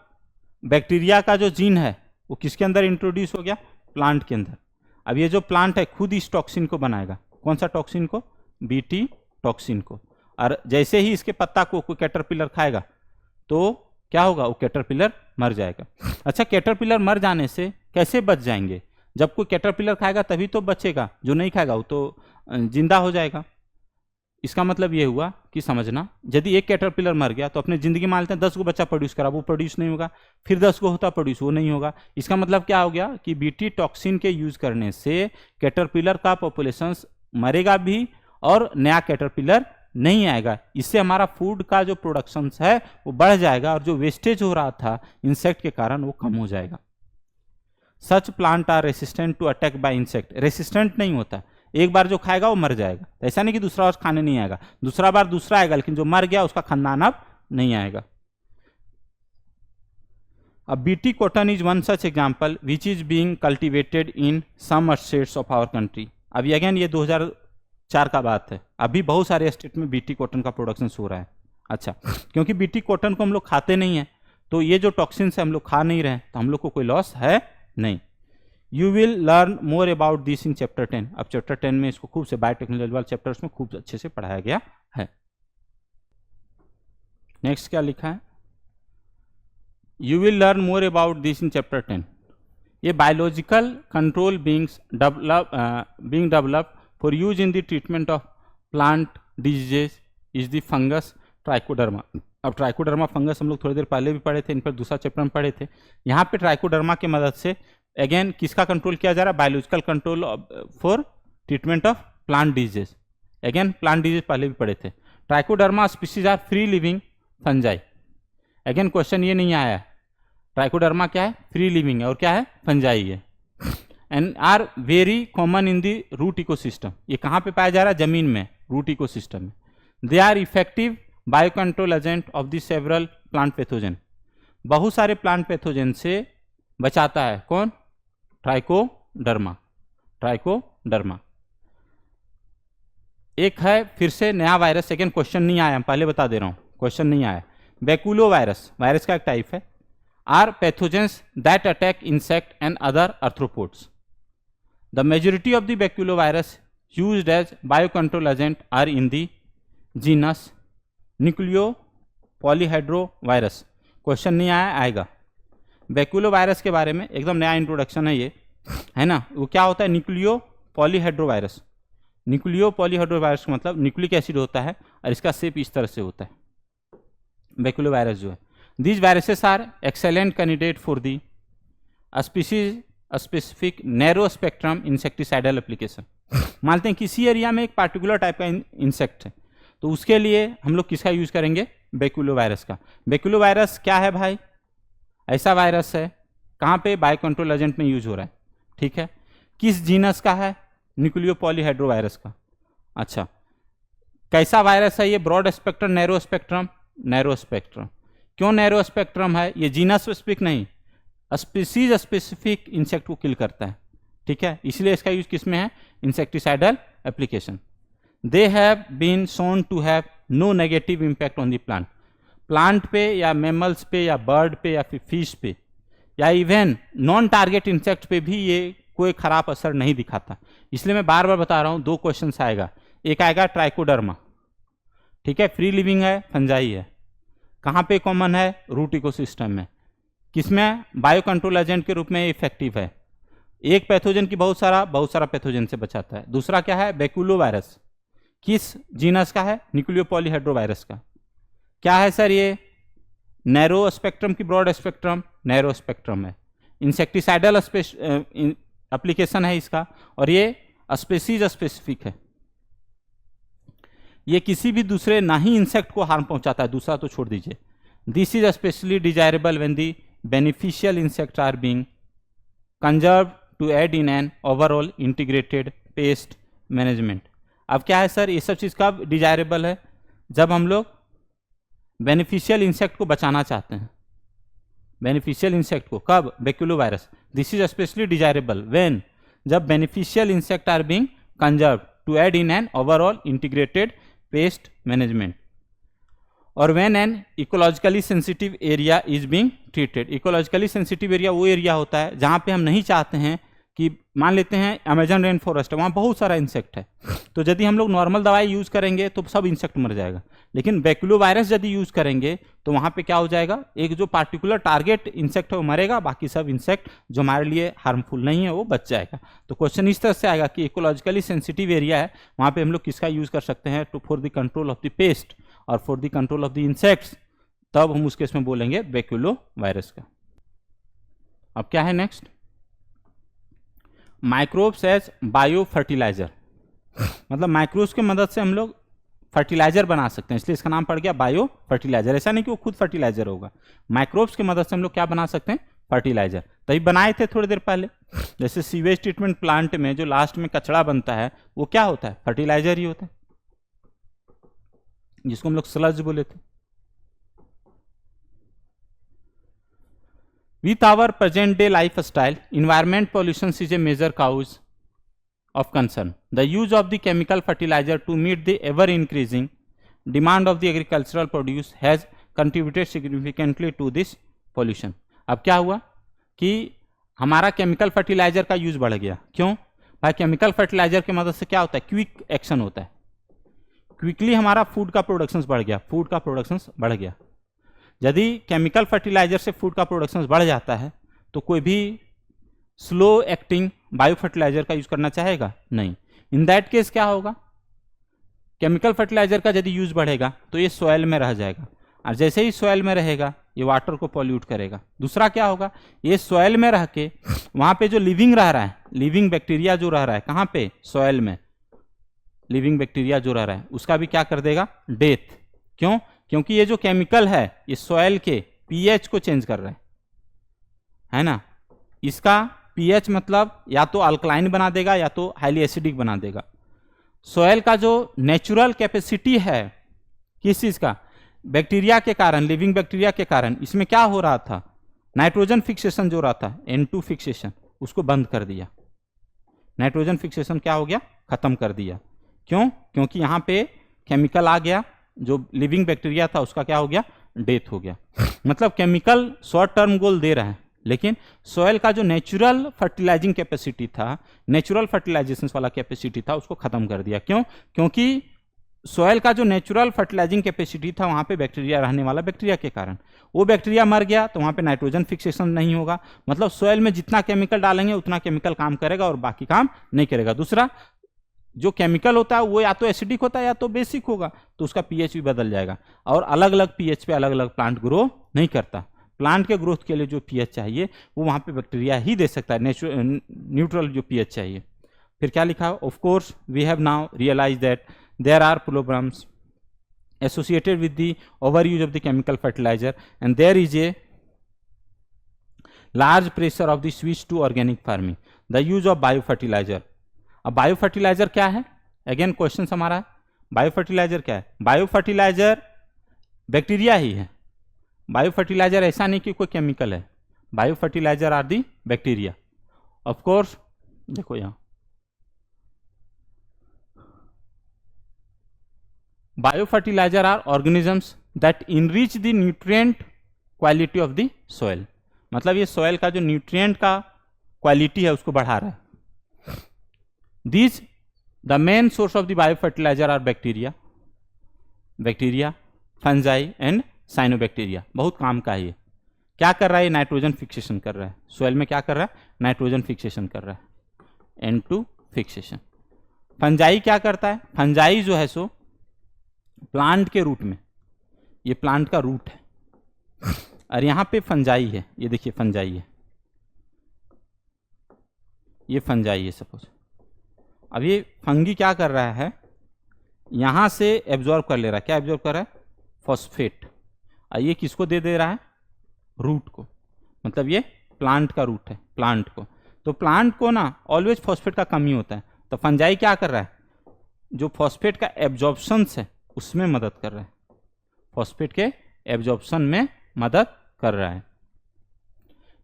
[SPEAKER 1] बैक्टीरिया का जो जीन है वो किसके अंदर इंट्रोड्यूस हो गया? प्लांट के अंदर। अब ये जो प्लांट है खुद इस टॉक्सिन को बनाएगा। कौन सा टॉक्सिन को? बीटी टॉक्सिन को। और जैसे ही इसके पत्ता को कोई कैटरपिलर खाएगा तो क्या होगा? वो कैटरपिलर मर जाएगा। अच्छा, कैटरपिलर मर जाने से कैसे बच जाएंगे? जब कोई कैटरपिलर खाएगा तभी तो बचेगा, जो नहीं खाएगा वो तो जिंदा हो जाएगा। इसका मतलब ये हुआ कि समझना, यदि एक कैटरपिलर मर गया तो अपने जिंदगी मान लेते हैं 10 को बच्चा प्रोड्यूस करा, वो प्रोड्यूस नहीं होगा। फिर 10 को होता प्रोड्यूस, वो नहीं होगा। इसका मतलब क्या हो गया कि बीटी टॉक्सिन के यूज करने से कैटरपिलर का पॉपुलेशन मरेगा भी और नया कैटरपिलर नहीं आएगा। इससे हमारा फूड का जो प्रोडक्शन है वो बढ़ जाएगा और जो वेस्टेज हो रहा था इंसेक्ट के कारण वो कम हो जाएगा। Such plant are resistant to attack by insect. Resistant नहीं होता, एक बार जो खाएगा वो मर जाएगा। ऐसा नहीं कि दूसरा बार खाने नहीं आएगा, दूसरा बार दूसरा आएगा, लेकिन जो मर गया उसका खानदान अब नहीं आएगा। अब BT cotton is one such example which is being cultivated in some states of our country. अभी अगेन ये 2004 का बात है, अभी बहुत सारे स्टेट में बीटी कॉटन का प्रोडक्शन हो रहा है। अच्छा, क्योंकि बीटी कॉटन को हम लोग खाते नहीं है तो ये जो टॉक्सिन्स है हम लोग खा नहीं रहे तो हम लोग को कोई लॉस है नहीं। You will learn more about this in chapter 10। अब चैप्टर 10 में इसको खूब से बायोटेक्नोलॉजी वाले चैप्टर्स में खूब अच्छे से पढ़ाया गया है। नेक्स्ट क्या लिखा है? You will learn more about this in chapter 10। ये biological control being developed for use in the treatment of plant diseases is the fungus trichoderma. अब ट्राइकोडर्मा फंगस हम लोग थोड़ी देर पहले भी पढ़े थे, इन पर दूसरा चैप्टर में पढ़े थे। यहाँ पे ट्राइकोडर्मा की मदद से अगेन किसका कंट्रोल किया जा रहा है? Biological control for treatment of plant disease. Again plant disease पहले भी पढ़े थे। Trichoderma species are free living fungi. Again question ये नहीं आया, ट्राइकोडर्मा क्या है? फ्री लिविंग है और क्या है? फंजाई है। And are very common in the root ecosystem. ये कहाँ पे पाया जा रहा है? जमीन में, रूट इकोसिस्टम में। They are effective bio control agent of the several plant pathogen. बहुत सारे प्लांट पैथोजन से बचाता है। कौन? ट्राइकोडर्मा। ट्राइकोडर्मा एक है, फिर से नया वायरस। सेकेंड क्वेश्चन नहीं आया, पहले बता दे रहा हूं, क्वेश्चन नहीं आया। बैकुलो वायरस, वायरस का एक टाइप है। Are pathogens that attack insect and other arthropods. The majority of the baculovirus used as bio control agent are in the genus nucleopolyhedrovirus. Question नहीं आया, आएगा। बैकुलो वायरस के बारे में एकदम नया इंट्रोडक्शन है ये, है ना। वो क्या होता है? Nucleopolyhedrovirus. Nucleopolyhedrovirus का मतलब न्यूक्लिक एसिड होता है और इसका शेप इस तरह से होता है, बैकुलो वायरस जो है। These viruses are excellent candidate for the species specific narrow spectrum insecticidal application. मानते हैं किसी एरिया में एक पार्टिकुलर टाइप का इंसेक्ट है तो उसके लिए हम लोग किसका यूज करेंगे? बैकुलो वायरस का। बैकुलो वायरस क्या है भाई? ऐसा वायरस है, कहाँ पे? बायो कंट्रोल एजेंट में यूज हो रहा है, ठीक है। किस जीनस का है? न्यूक्लियो पॉलीहाइड्रो वायरस का। अच्छा, कैसा वायरस है ये? Broad spectrum, narrow spectrum? Narrow spectrum. क्यों नैरो स्पेक्ट्रम है? ये जीनस स्पेसिफिक नहीं, स्पीसीज स्पेसिफिक इंसेक्ट को किल करता है, ठीक है। इसलिए इसका यूज किसमें है? Insecticidal application. They have been shown to have no negative impact on the plant. Plant पे या मैमल्स पे या बर्ड पे या फिर फिश पे या इवन नॉन टारगेट इंसेक्ट पे भी ये कोई खराब असर नहीं दिखाता। इसलिए मैं बार बार बता रहा हूँ, दो क्वेश्चन आएगा। एक आएगा ट्राइकोडर्मा, ठीक है, फ्री लिविंग है, फंजाई है। कहाँ पे कॉमन है? रूट इकोसिस्टम में। किसमें? बायो कंट्रोल एजेंट के रूप में इफेक्टिव है। एक पैथोजन की बहुत सारा पैथोजन से बचाता है। दूसरा क्या है? बैकुलो वायरस। किस जीनस का है? न्यूक्लियो पॉलीहाइड्रो वायरस का। क्या है सर ये? नैरो स्पेक्ट्रम की ब्रॉड स्पेक्ट्रम? नैरो स्पेक्ट्रम है। इंसेक्टिसाइडल एप्लीकेशन है इसका, और ये स्पेसीज स्पेसिफिक है। ये किसी भी दूसरे ना ही इंसेक्ट को हार्म पहुंचाता है, दूसरा तो छोड़ दीजिए। This is specially desirable when the beneficial insect are being conserve to aid in an overall integrated pest management. अब क्या है सर, ये सब चीज़ कब डिजायरेबल है? जब हम लोग बेनिफिशियल इंसेक्ट को बचाना चाहते हैं, बेनिफिशियल इंसेक्ट को, कब? Baculovirus. This is specially desirable when, जब beneficial insect are being conserved to aid in an overall integrated pest management, और when an ecologically sensitive area is being treated. Ecologically sensitive area वो एरिया होता है जहां पे हम नहीं चाहते हैं कि, मान लेते हैं अमेजन रेन फॉरेस्ट है, वहाँ बहुत सारा इंसेक्ट है, तो यदि हम लोग नॉर्मल दवाई यूज़ करेंगे तो सब इंसेक्ट मर जाएगा, लेकिन बैक्यूलोवायरस यदि यूज़ करेंगे तो वहाँ पे क्या हो जाएगा, एक जो पार्टिकुलर टारगेट इंसेक्ट है वो मरेगा, बाकी सब इंसेक्ट जो हमारे लिए हार्मफुल नहीं है वो बच जाएगा। तो क्वेश्चन इस तरह से आएगा कि इकोलॉजिकली सेंसिटिव एरिया है, वहाँ पर हम लोग किसका यूज़ कर सकते हैं, to for the control of the pest और for the control of the insects, तब हम उस केस में बोलेंगे बैक्यूलोवायरस का। अब क्या है next, microbes as bio fertiliser, मतलब माइक्रोब्स की मदद से हम लोग फर्टिलाइजर बना सकते हैं, इसलिए इसका नाम पड़ गया बायो फर्टिलाइजर। ऐसा नहीं कि वो खुद फर्टिलाइजर होगा, माइक्रोब्स की मदद से हम लोग क्या बना सकते हैं, फर्टिलाइजर। तभी बनाए थे थोड़ी देर पहले, जैसे सीवेज ट्रीटमेंट प्लांट में जो लास्ट में कचरा बनता है वो क्या होता है, फर्टिलाइजर ही होता है, जिसको हम लोग स्लज बोले थे। With our present day lifestyle, environment pollution is a major cause of concern. The use of the chemical fertilizer to meet the ever increasing demand of the agricultural produce has contributed significantly to this pollution. अब क्या हुआ कि हमारा केमिकल फर्टिलाइजर का यूज बढ़ गया। क्यों भाई? केमिकल फर्टिलाइजर की मदद से क्या होता है, क्विक एक्शन होता है, क्विकली हमारा फूड का प्रोडक्शन बढ़ गया, फूड का प्रोडक्शन बढ़ गया। यदि केमिकल फर्टिलाइजर से फूड का प्रोडक्शन बढ़ जाता है तो कोई भी स्लो एक्टिंग बायो फर्टिलाइजर का यूज करना चाहेगा नहीं। इन दैट केस क्या होगा, केमिकल फर्टिलाइजर का यदि यूज बढ़ेगा तो ये सॉइल में रह जाएगा, और जैसे ही सॉइल में रहेगा ये वाटर को पॉल्यूट करेगा। दूसरा क्या होगा, ये सॉइल में रह के वहां पे जो लिविंग रह रहा है, लिविंग बैक्टीरिया जो रह रहा है, कहाँ पे, सॉइल में लिविंग बैक्टीरिया जो रह रहा है उसका भी क्या कर देगा, डेथ। क्यों? क्योंकि ये जो केमिकल है ये सॉइल के पीएच को चेंज कर रहा है ना। इसका पीएच मतलब या तो अल्कलाइन बना देगा या तो हाईली एसिडिक बना देगा। सॉइल का जो नेचुरल कैपेसिटी है किस चीज का, बैक्टीरिया के कारण, लिविंग बैक्टीरिया के कारण इसमें क्या हो रहा था, नाइट्रोजन फिक्सेशन जो रहा था, N2 फिक्सेशन, उसको बंद कर दिया। नाइट्रोजन फिक्सेशन क्या हो गया, खत्म कर दिया। क्यों? क्योंकि यहाँ पे केमिकल आ गया, जो लिविंग बैक्टीरिया था उसका क्या हो गया, डेथ हो गया। मतलब केमिकल शॉर्ट टर्म गोल दे रहा है, लेकिन सॉइल का जो नेचुरल फर्टिलाइजिंग कैपेसिटी था, नेचुरल फर्टिलाइजेशन वाला कैपेसिटी था, उसको खत्म कर दिया। क्यों? क्योंकि सॉइल का जो नेचुरल फर्टिलाइजिंग कैपेसिटी था वहां पे बैक्टीरिया रहने वाला, बैक्टीरिया के कारण वो बैक्टीरिया मर गया तो वहां पे नाइट्रोजन फिक्सेशन नहीं होगा। मतलब सॉइल में जितना केमिकल डालेंगे उतना केमिकल काम करेगा और बाकी काम नहीं करेगा। दूसरा, जो केमिकल होता है वो या तो एसिडिक होता है या तो बेसिक होगा, तो उसका पीएच भी बदल जाएगा, और अलग अलग पीएच पे अलग अलग प्लांट ग्रो नहीं करता। प्लांट के ग्रोथ के लिए जो पीएच चाहिए वो वहां पे बैक्टीरिया ही दे सकता है, न्यूट्रल जो पीएच चाहिए। फिर क्या लिखा, of course we have now realise that there are problems associated with the overuse of the chemical fertilizer, and there is a large pressure of the switch to organic farming, the use of biofertilizer. अब बायोफर्टिलाइजर क्या है, अगेन क्वेश्चन हमारा है, बायोफर्टिलाइजर क्या है? बायोफर्टिलाइजर बैक्टीरिया ही है। बायोफर्टिलाइजर ऐसा नहीं कि कोई केमिकल है, biofertiliser are the bacteria. Of course देखो यहाँ biofertiliser are organisms that enrich the nutrient quality of the soil, मतलब ये सॉइल का जो न्यूट्रिएंट का क्वालिटी है उसको बढ़ा रहा है। These the main source of the biofertilizer are bacteria, fungi and cyanobacteria। बहुत काम का है ये। क्या कर रहा है? नाइट्रोजन फिक्सेशन कर रहा है सॉइल में। क्या कर रहा है? नाइट्रोजन फिक्सेशन कर रहा है, N2 फिक्सेशन। फंजाई क्या करता है? फंजाई जो है सो प्लांट के रूट में, ये प्लांट का रूट है और यहाँ पे फंजाई है, ये देखिए फंजाई है, ये फंजाई है सपोज। अब ये फंगी क्या कर रहा है, यहाँ से एब्जॉर्ब कर ले रहा है। क्या एब्जॉर्ब कर रहा है? फॉस्फेट। और ये किसको दे दे रहा है? रूट को। मतलब ये प्लांट का रूट है, प्लांट को। तो प्लांट को ना ऑलवेज फॉस्फेट का कमी होता है, तो फंजाई क्या कर रहा है? जो फॉस्फेट का एब्जॉर्प्शन है उसमें मदद कर रहा है, फॉस्फेट के एब्जॉर्प्शन में मदद कर रहा है।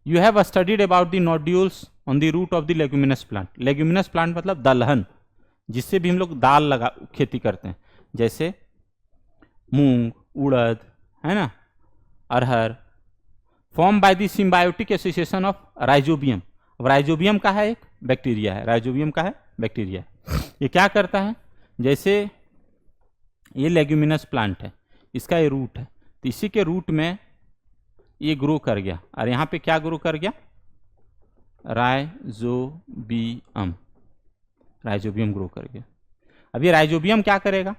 [SPEAKER 1] You have studied about the nodules on the root of the leguminous plant. Leguminous plant मतलब दलहन, जिससे भी हम लोग दाल लगा खेती करते हैं, जैसे मूंग, उड़द, है ना, अरहर। Form by the symbiotic association of rhizobium. अब राइजोबियम का है एक बैक्टीरिया है, राइजोबियम का है बैक्टीरिया है। ये क्या करता है, जैसे ये लेग्यूमिनस प्लांट है, इसका ये रूट है, तो इसी के रूट में ये ग्रो कर गया, और यहाँ पे क्या ग्रो कर गया, राइजोबियम, राइजोबियम ग्रो कर गया। अब ये राइजोबियम क्या करेगा,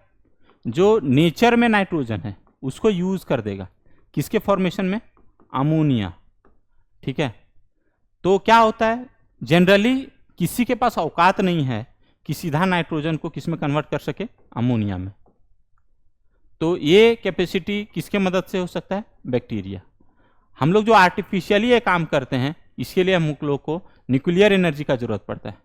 [SPEAKER 1] जो नेचर में नाइट्रोजन है उसको यूज कर देगा, किसके फॉर्मेशन में, अमोनिया। ठीक है, तो क्या होता है, जनरली किसी के पास औकात नहीं है कि सीधा नाइट्रोजन को किस में कन्वर्ट कर सके, अमोनिया में। तो ये कैपेसिटी किसके मदद से हो सकता है, बैक्टीरिया। हम लोग जो आर्टिफिशियली ये काम करते हैं, इसके लिए हम लोग को न्यूक्लियर एनर्जी का जरूरत पड़ता है,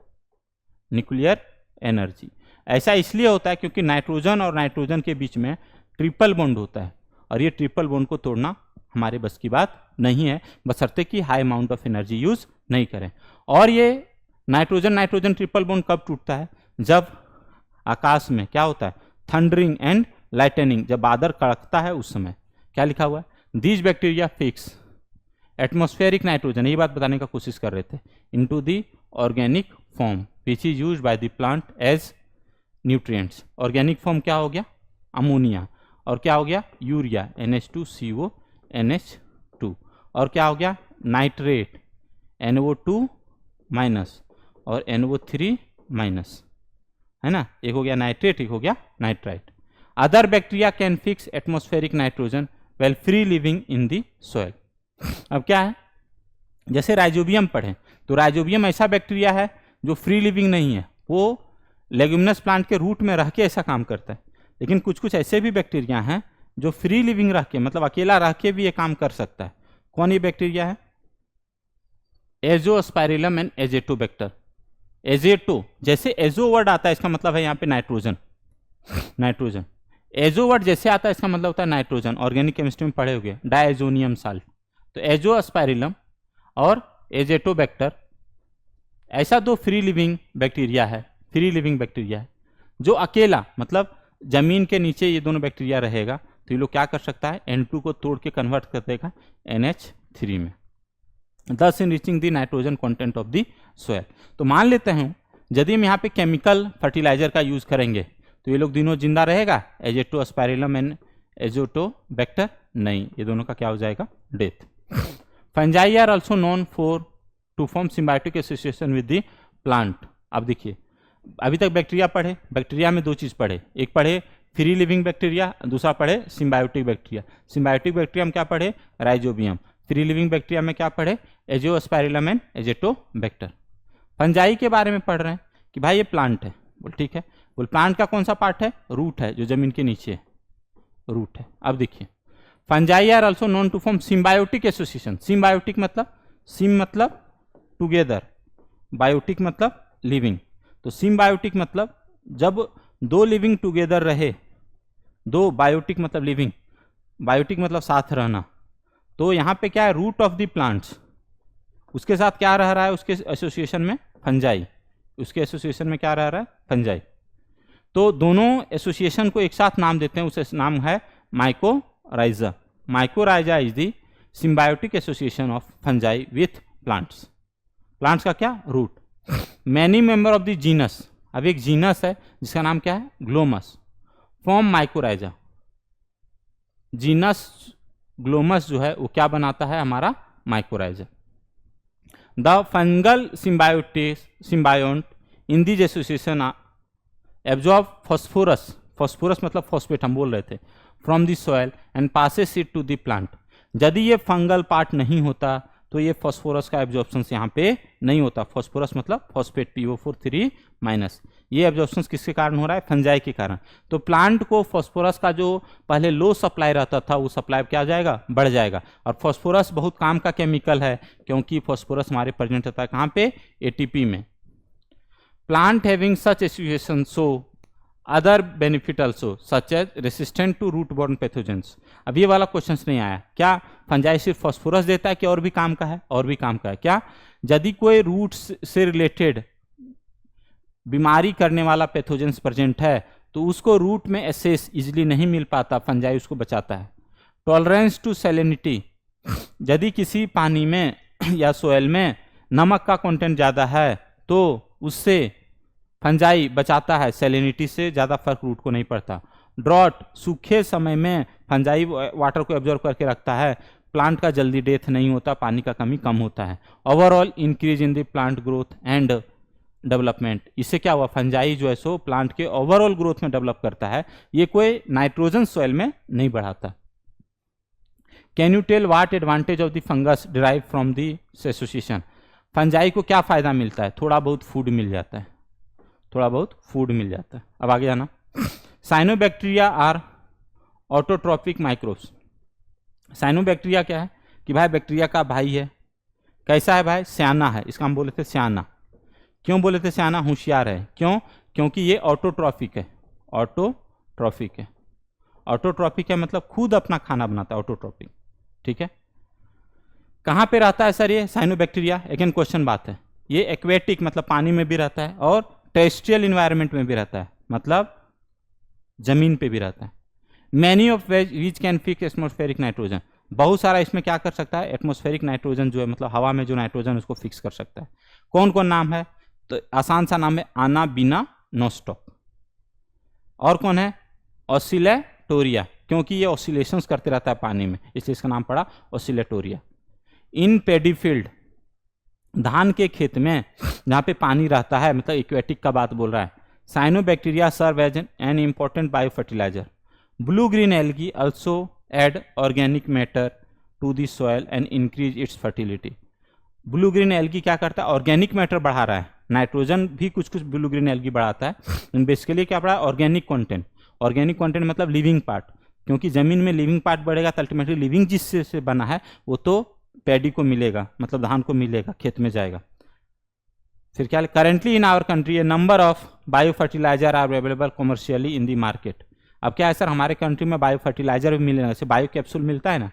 [SPEAKER 1] न्यूक्लियर एनर्जी। ऐसा इसलिए होता है क्योंकि नाइट्रोजन और नाइट्रोजन के बीच में ट्रिपल बॉन्ड होता है, और ये ट्रिपल बॉन्ड को तोड़ना हमारे बस की बात नहीं है, बशर्ते कि high amount of energy use नहीं करें। और ये नाइट्रोजन नाइट्रोजन ट्रिपल बॉन्ड कब टूटता है, जब आकाश में क्या होता है, थंडरिंग एंड लाइटनिंग, जब बादल कड़कता है उस समय। क्या लिखा हुआ है, these bacteria fix atmospheric nitrogen, ये बात बताने का कोशिश कर रहे थे, into the organic form which is used by the plant as nutrients. Organic form क्या हो गया, अमोनिया, और क्या हो गया, यूरिया, NH2CO NH2, और क्या हो गया, नाइट्रेट, NO2 माइनस और NO3 माइनस, है ना, एक हो गया नाइट्रेट, एक हो गया nitrite. Other bacteria can fix atmospheric nitrogen well free living in the soil. अब क्या है, जैसे राइजोबियम पढ़े, तो राइजोबियम ऐसा बैक्टीरिया है जो फ्री लिविंग नहीं है, वो लेग्यूमिनस प्लांट के रूट में रह के ऐसा काम करता है। लेकिन कुछ कुछ ऐसे भी बैक्टीरिया हैं जो फ्री लिविंग रह के, मतलब अकेला रह के भी ये काम कर सकता है। कौन ये बैक्टीरिया है, एजोस्पाइरिलम एंड एजेटोबैक्टर। एजेटो, जैसे एजो वर्ड आता है इसका मतलब है यहाँ पे नाइट्रोजन, नाइट्रोजन। एजो वर्ड जैसे आता है इसका मतलब होता है नाइट्रोजन, ऑर्गेनिक केमिस्ट्री में पढ़े होंगे, डायजोनियम साल्ट। तो एजोस्पाइरिलम और एजेटोबैक्टर, ऐसा दो फ्री लिविंग बैक्टीरिया है, फ्री लिविंग बैक्टीरिया है जो अकेला, मतलब जमीन के नीचे ये दोनों बैक्टीरिया रहेगा, तो ये लोग क्या कर सकता है, N2 को तोड़ के कन्वर्ट कर देगा NH3 में, thus enriching the nitrogen content of the soil. तो मान लेते हैं यदि हम यहाँ पे केमिकल फर्टिलाइजर का यूज करेंगे तो ये लोग तीनों जिंदा रहेगा, एजेटोस्पाइरिलम एंड एजोटोबैक्टर, नहीं, ये दोनों का क्या हो जाएगा, death. Fungi are also known for to form symbiotic association with the plant. अब देखिए, अभी तक बैक्टीरिया पढ़े, बैक्टीरिया में दो चीज पढ़े, एक पढ़े फ्री लिविंग बैक्टीरिया, दूसरा पढ़े सिम्बायोटिक बैक्टीरिया। सिम्बायोटिक बैक्टीरिया में क्या पढ़े, राइजोबियम। फ्री लिविंग बैक्टीरिया में क्या पढ़े, एजोस्पाइरिलम एंड एजेटोबैक्टर। फंजाई के बारे में पढ़ रहे हैं कि भाई ये प्लांट है, बोल ठीक है, बोल प्लांट का कौन सा पार्ट है, रूट है, जो जमीन के नीचे है, रूट है। अब देखिए, fungi are also known to form symbiotic association. Symbiotic मतलब, सिम मतलब टुगेदर, बायोटिक मतलब लिविंग। तो सिम्बायोटिक मतलब जब दो लिविंग टुगेदर रहे, दो, बायोटिक मतलब लिविंग, बायोटिक मतलब साथ रहना। तो यहाँ पे क्या है, रूट ऑफ द प्लांट्स, उसके साथ क्या रह रहा है, उसके एसोसिएशन में फंजाई, उसके एसोसिएशन में क्या रह रहा है, फंजाई। तो दोनों एसोसिएशन को एक साथ नाम देते हैं, उसे नाम है mycorrhiza. Mycorrhiza is the symbiotic association of fungi with plants. Plants का क्या, root. Many member of the genus, अब एक जीनस है जिसका नाम क्या है, Glomus, form mycorrhiza. Genus Glomus जो है वो क्या बनाता है, हमारा mycorrhiza. The fungal symbiont in this association absorb phosphorus, phosphorus मतलब फॉस्फेट हम बोल रहे थे, from the soil and passes it to the plant. यदि ये फंगल पार्ट नहीं होता तो ये फॉस्फोरस का एब्जॉर्प्शन यहाँ पे नहीं होता। फॉस्फोरस मतलब फॉस्फेट, PO4 माइनस। ये एब्जॉर्प्शन किसके कारण हो रहा है, फंजाई के कारण। तो प्लांट को फॉस्फोरस का जो पहले लो सप्लाई रहता था वो सप्लाई क्या जाएगा, बढ़ जाएगा। और फॉस्फोरस बहुत काम का केमिकल है क्योंकि फॉस्फोरस हमारे प्रेजेंट होता है कहाँ पे, ATP में। Plant having such association so other benefit also such as resistant to root borne pathogens. अब ये वाला क्वेश्चन नहीं आया, क्या फंजाई सिर्फ फास्फोरस देता है कि और भी काम का है? और भी काम का है। क्या? यदि कोई रूट से रिलेटेड बीमारी करने वाला पैथोजेंस प्रेजेंट है तो उसको रूट में एसेस इजिली नहीं मिल पाता, फंजाई उसको बचाता है। टॉलरेंस टू सैलिनिटी, यदि किसी पानी में या सोयल में नमक का कंटेंट ज़्यादा है तो उससे फंजाई बचाता है, सैलिनिटी से ज़्यादा फर्क रूट को नहीं पड़ता। ड्रॉट, सूखे समय में फंजाई वाटर को एब्जॉर्ब करके रखता है, प्लांट का जल्दी डेथ नहीं होता, पानी का कमी कम होता है। Overall increase in the plant growth and development, इससे क्या हुआ? फंजाई जो है सो प्लांट के ओवरऑल ग्रोथ में डेवलप करता है, ये कोई नाइट्रोजन सॉइल में नहीं बढ़ाता। Can you tell what advantage of the fungus derive from this association? Fungi को क्या फायदा मिलता है? थोड़ा बहुत फूड मिल जाता है, थोड़ा बहुत फूड मिल जाता है। अब आगे आना। Cyanobacteria are autotrophic microbes. Cyanobacteria क्या है कि भाई बैक्टीरिया का भाई है। कैसा है भाई? सियाना है, इसका हम बोले थे सियाना। क्यों बोले थे सियाना? होशियार है। क्यों? क्योंकि ये ऑटोट्रॉफिक है। ऑटोट्रॉफिक है, ऑटोट्रॉफिक है मतलब खुद अपना खाना बनाता है, ऑटोट्रॉफिक। ठीक है, कहाँ पे रहता है सर ये साइनोबैक्टीरिया? अगेन क्वेश्चन बात है। ये एक्वेटिक मतलब पानी में भी रहता है और टेरेस्ट्रियल इन्वायरमेंट में भी रहता है, मतलब जमीन पे भी रहता है। Many of which can fix atmospheric nitrogen, बहुत सारा इसमें क्या कर सकता है? एटमॉस्फेरिक नाइट्रोजन जो है मतलब हवा में जो नाइट्रोजन उसको फिक्स कर सकता है। कौन कौन नाम है? तो आसान सा नाम है आना बीना नोस्टॉक। और कौन है? ऑसिलेटोरिया, क्योंकि ये ऑसिलेशंस करते रहता है पानी में, इसलिए इसका नाम पड़ा ऑसिलेटोरिया। इन पेडीफील्ड, धान के खेत में जहाँ पे पानी रहता है, मतलब एक्वेटिक का बात बोल रहा है, cyanobacteria serve as an important bio fertilizer. Blue green algae also add organic matter to the soil and increase its fertility. Blue green algae क्या करता है? ऑर्गेनिक मैटर बढ़ा रहा है, नाइट्रोजन भी कुछ कुछ ब्लू ग्रीन एल्गी बढ़ाता है। बेसिकली क्या बढ़ा? Organic content. ऑर्गेनिक कंटेंट मतलब लिविंग पार्ट, क्योंकि जमीन में लिविंग पार्ट बढ़ेगा तो अल्टीमेटली लिविंग जिससे से बना है वो तो पैडी को मिलेगा, मतलब धान को मिलेगा, खेत में जाएगा। फिर क्या? Currently in our country a number of bio fertilizer are available commercially in the market. अब क्या है सर, हमारे कंट्री में बायो फर्टिलाइजर भी मिलेगा, जैसे बायो कैप्सूल मिलता है ना,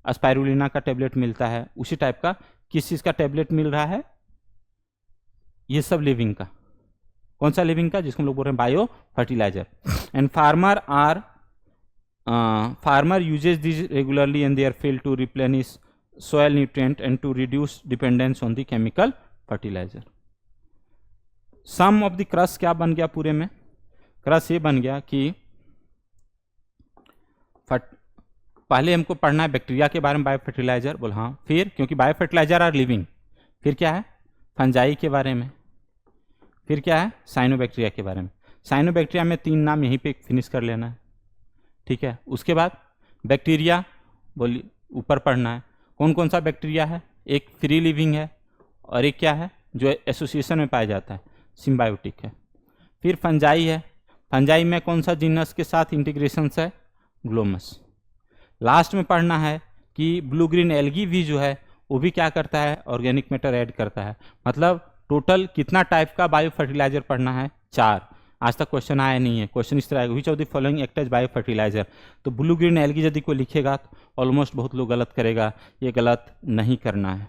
[SPEAKER 1] स्पाइरुलिना का टेबलेट मिलता है, उसी टाइप का किस चीज़ का टेबलेट मिल रहा है? ये सब लिविंग का। कौन सा लिविंग का? जिसको हम लोग बोल रहे हैं bio fertilizer. And farmer uses this regularly in their field to replenish soil nutrient and to reduce dependence on the chemical fertilizer. Sum of the cross क्या बन गया पूरे में? क्रस ये बन गया कि पहले हमको पढ़ना है बैक्टीरिया के बारे में, बायो फर्टिलाइजर बोल, हाँ। फिर क्योंकि बायो फर्टिलाइजर आर लिविंग, फिर क्या है? फंजाई के बारे में, फिर क्या है? साइनोबैक्टीरिया के बारे में। साइनोबैक्टीरिया में 3 नाम यहीं पे फिनिश कर लेना है, ठीक है। उसके बाद बैक्टीरिया बोली ऊपर पढ़ना है। कौन कौन सा बैक्टीरिया है? एक फ्री लिविंग है और एक क्या है जो एसोसिएशन में पाया जाता है, सिम्बायोटिक है। फिर फंजाई है, फंजाई में कौन सा जीनस के साथ इंटीग्रेशन है? ग्लोमस। लास्ट में पढ़ना है कि ब्लू ग्रीन एल्गी भी जो है वो भी क्या करता है? ऑर्गेनिक मैटर ऐड करता है। मतलब टोटल कितना टाइप का बायो फर्टिलाइजर पढ़ना है? 4। आज तक क्वेश्चन आया नहीं है। क्वेश्चन इस तरह आएगा, which of the following act as bio fertilizer. तो ब्लू ग्रीन एल्गी यदि कोई लिखेगा तो ऑलमोस्ट बहुत लोग गलत करेगा, ये गलत नहीं करना है।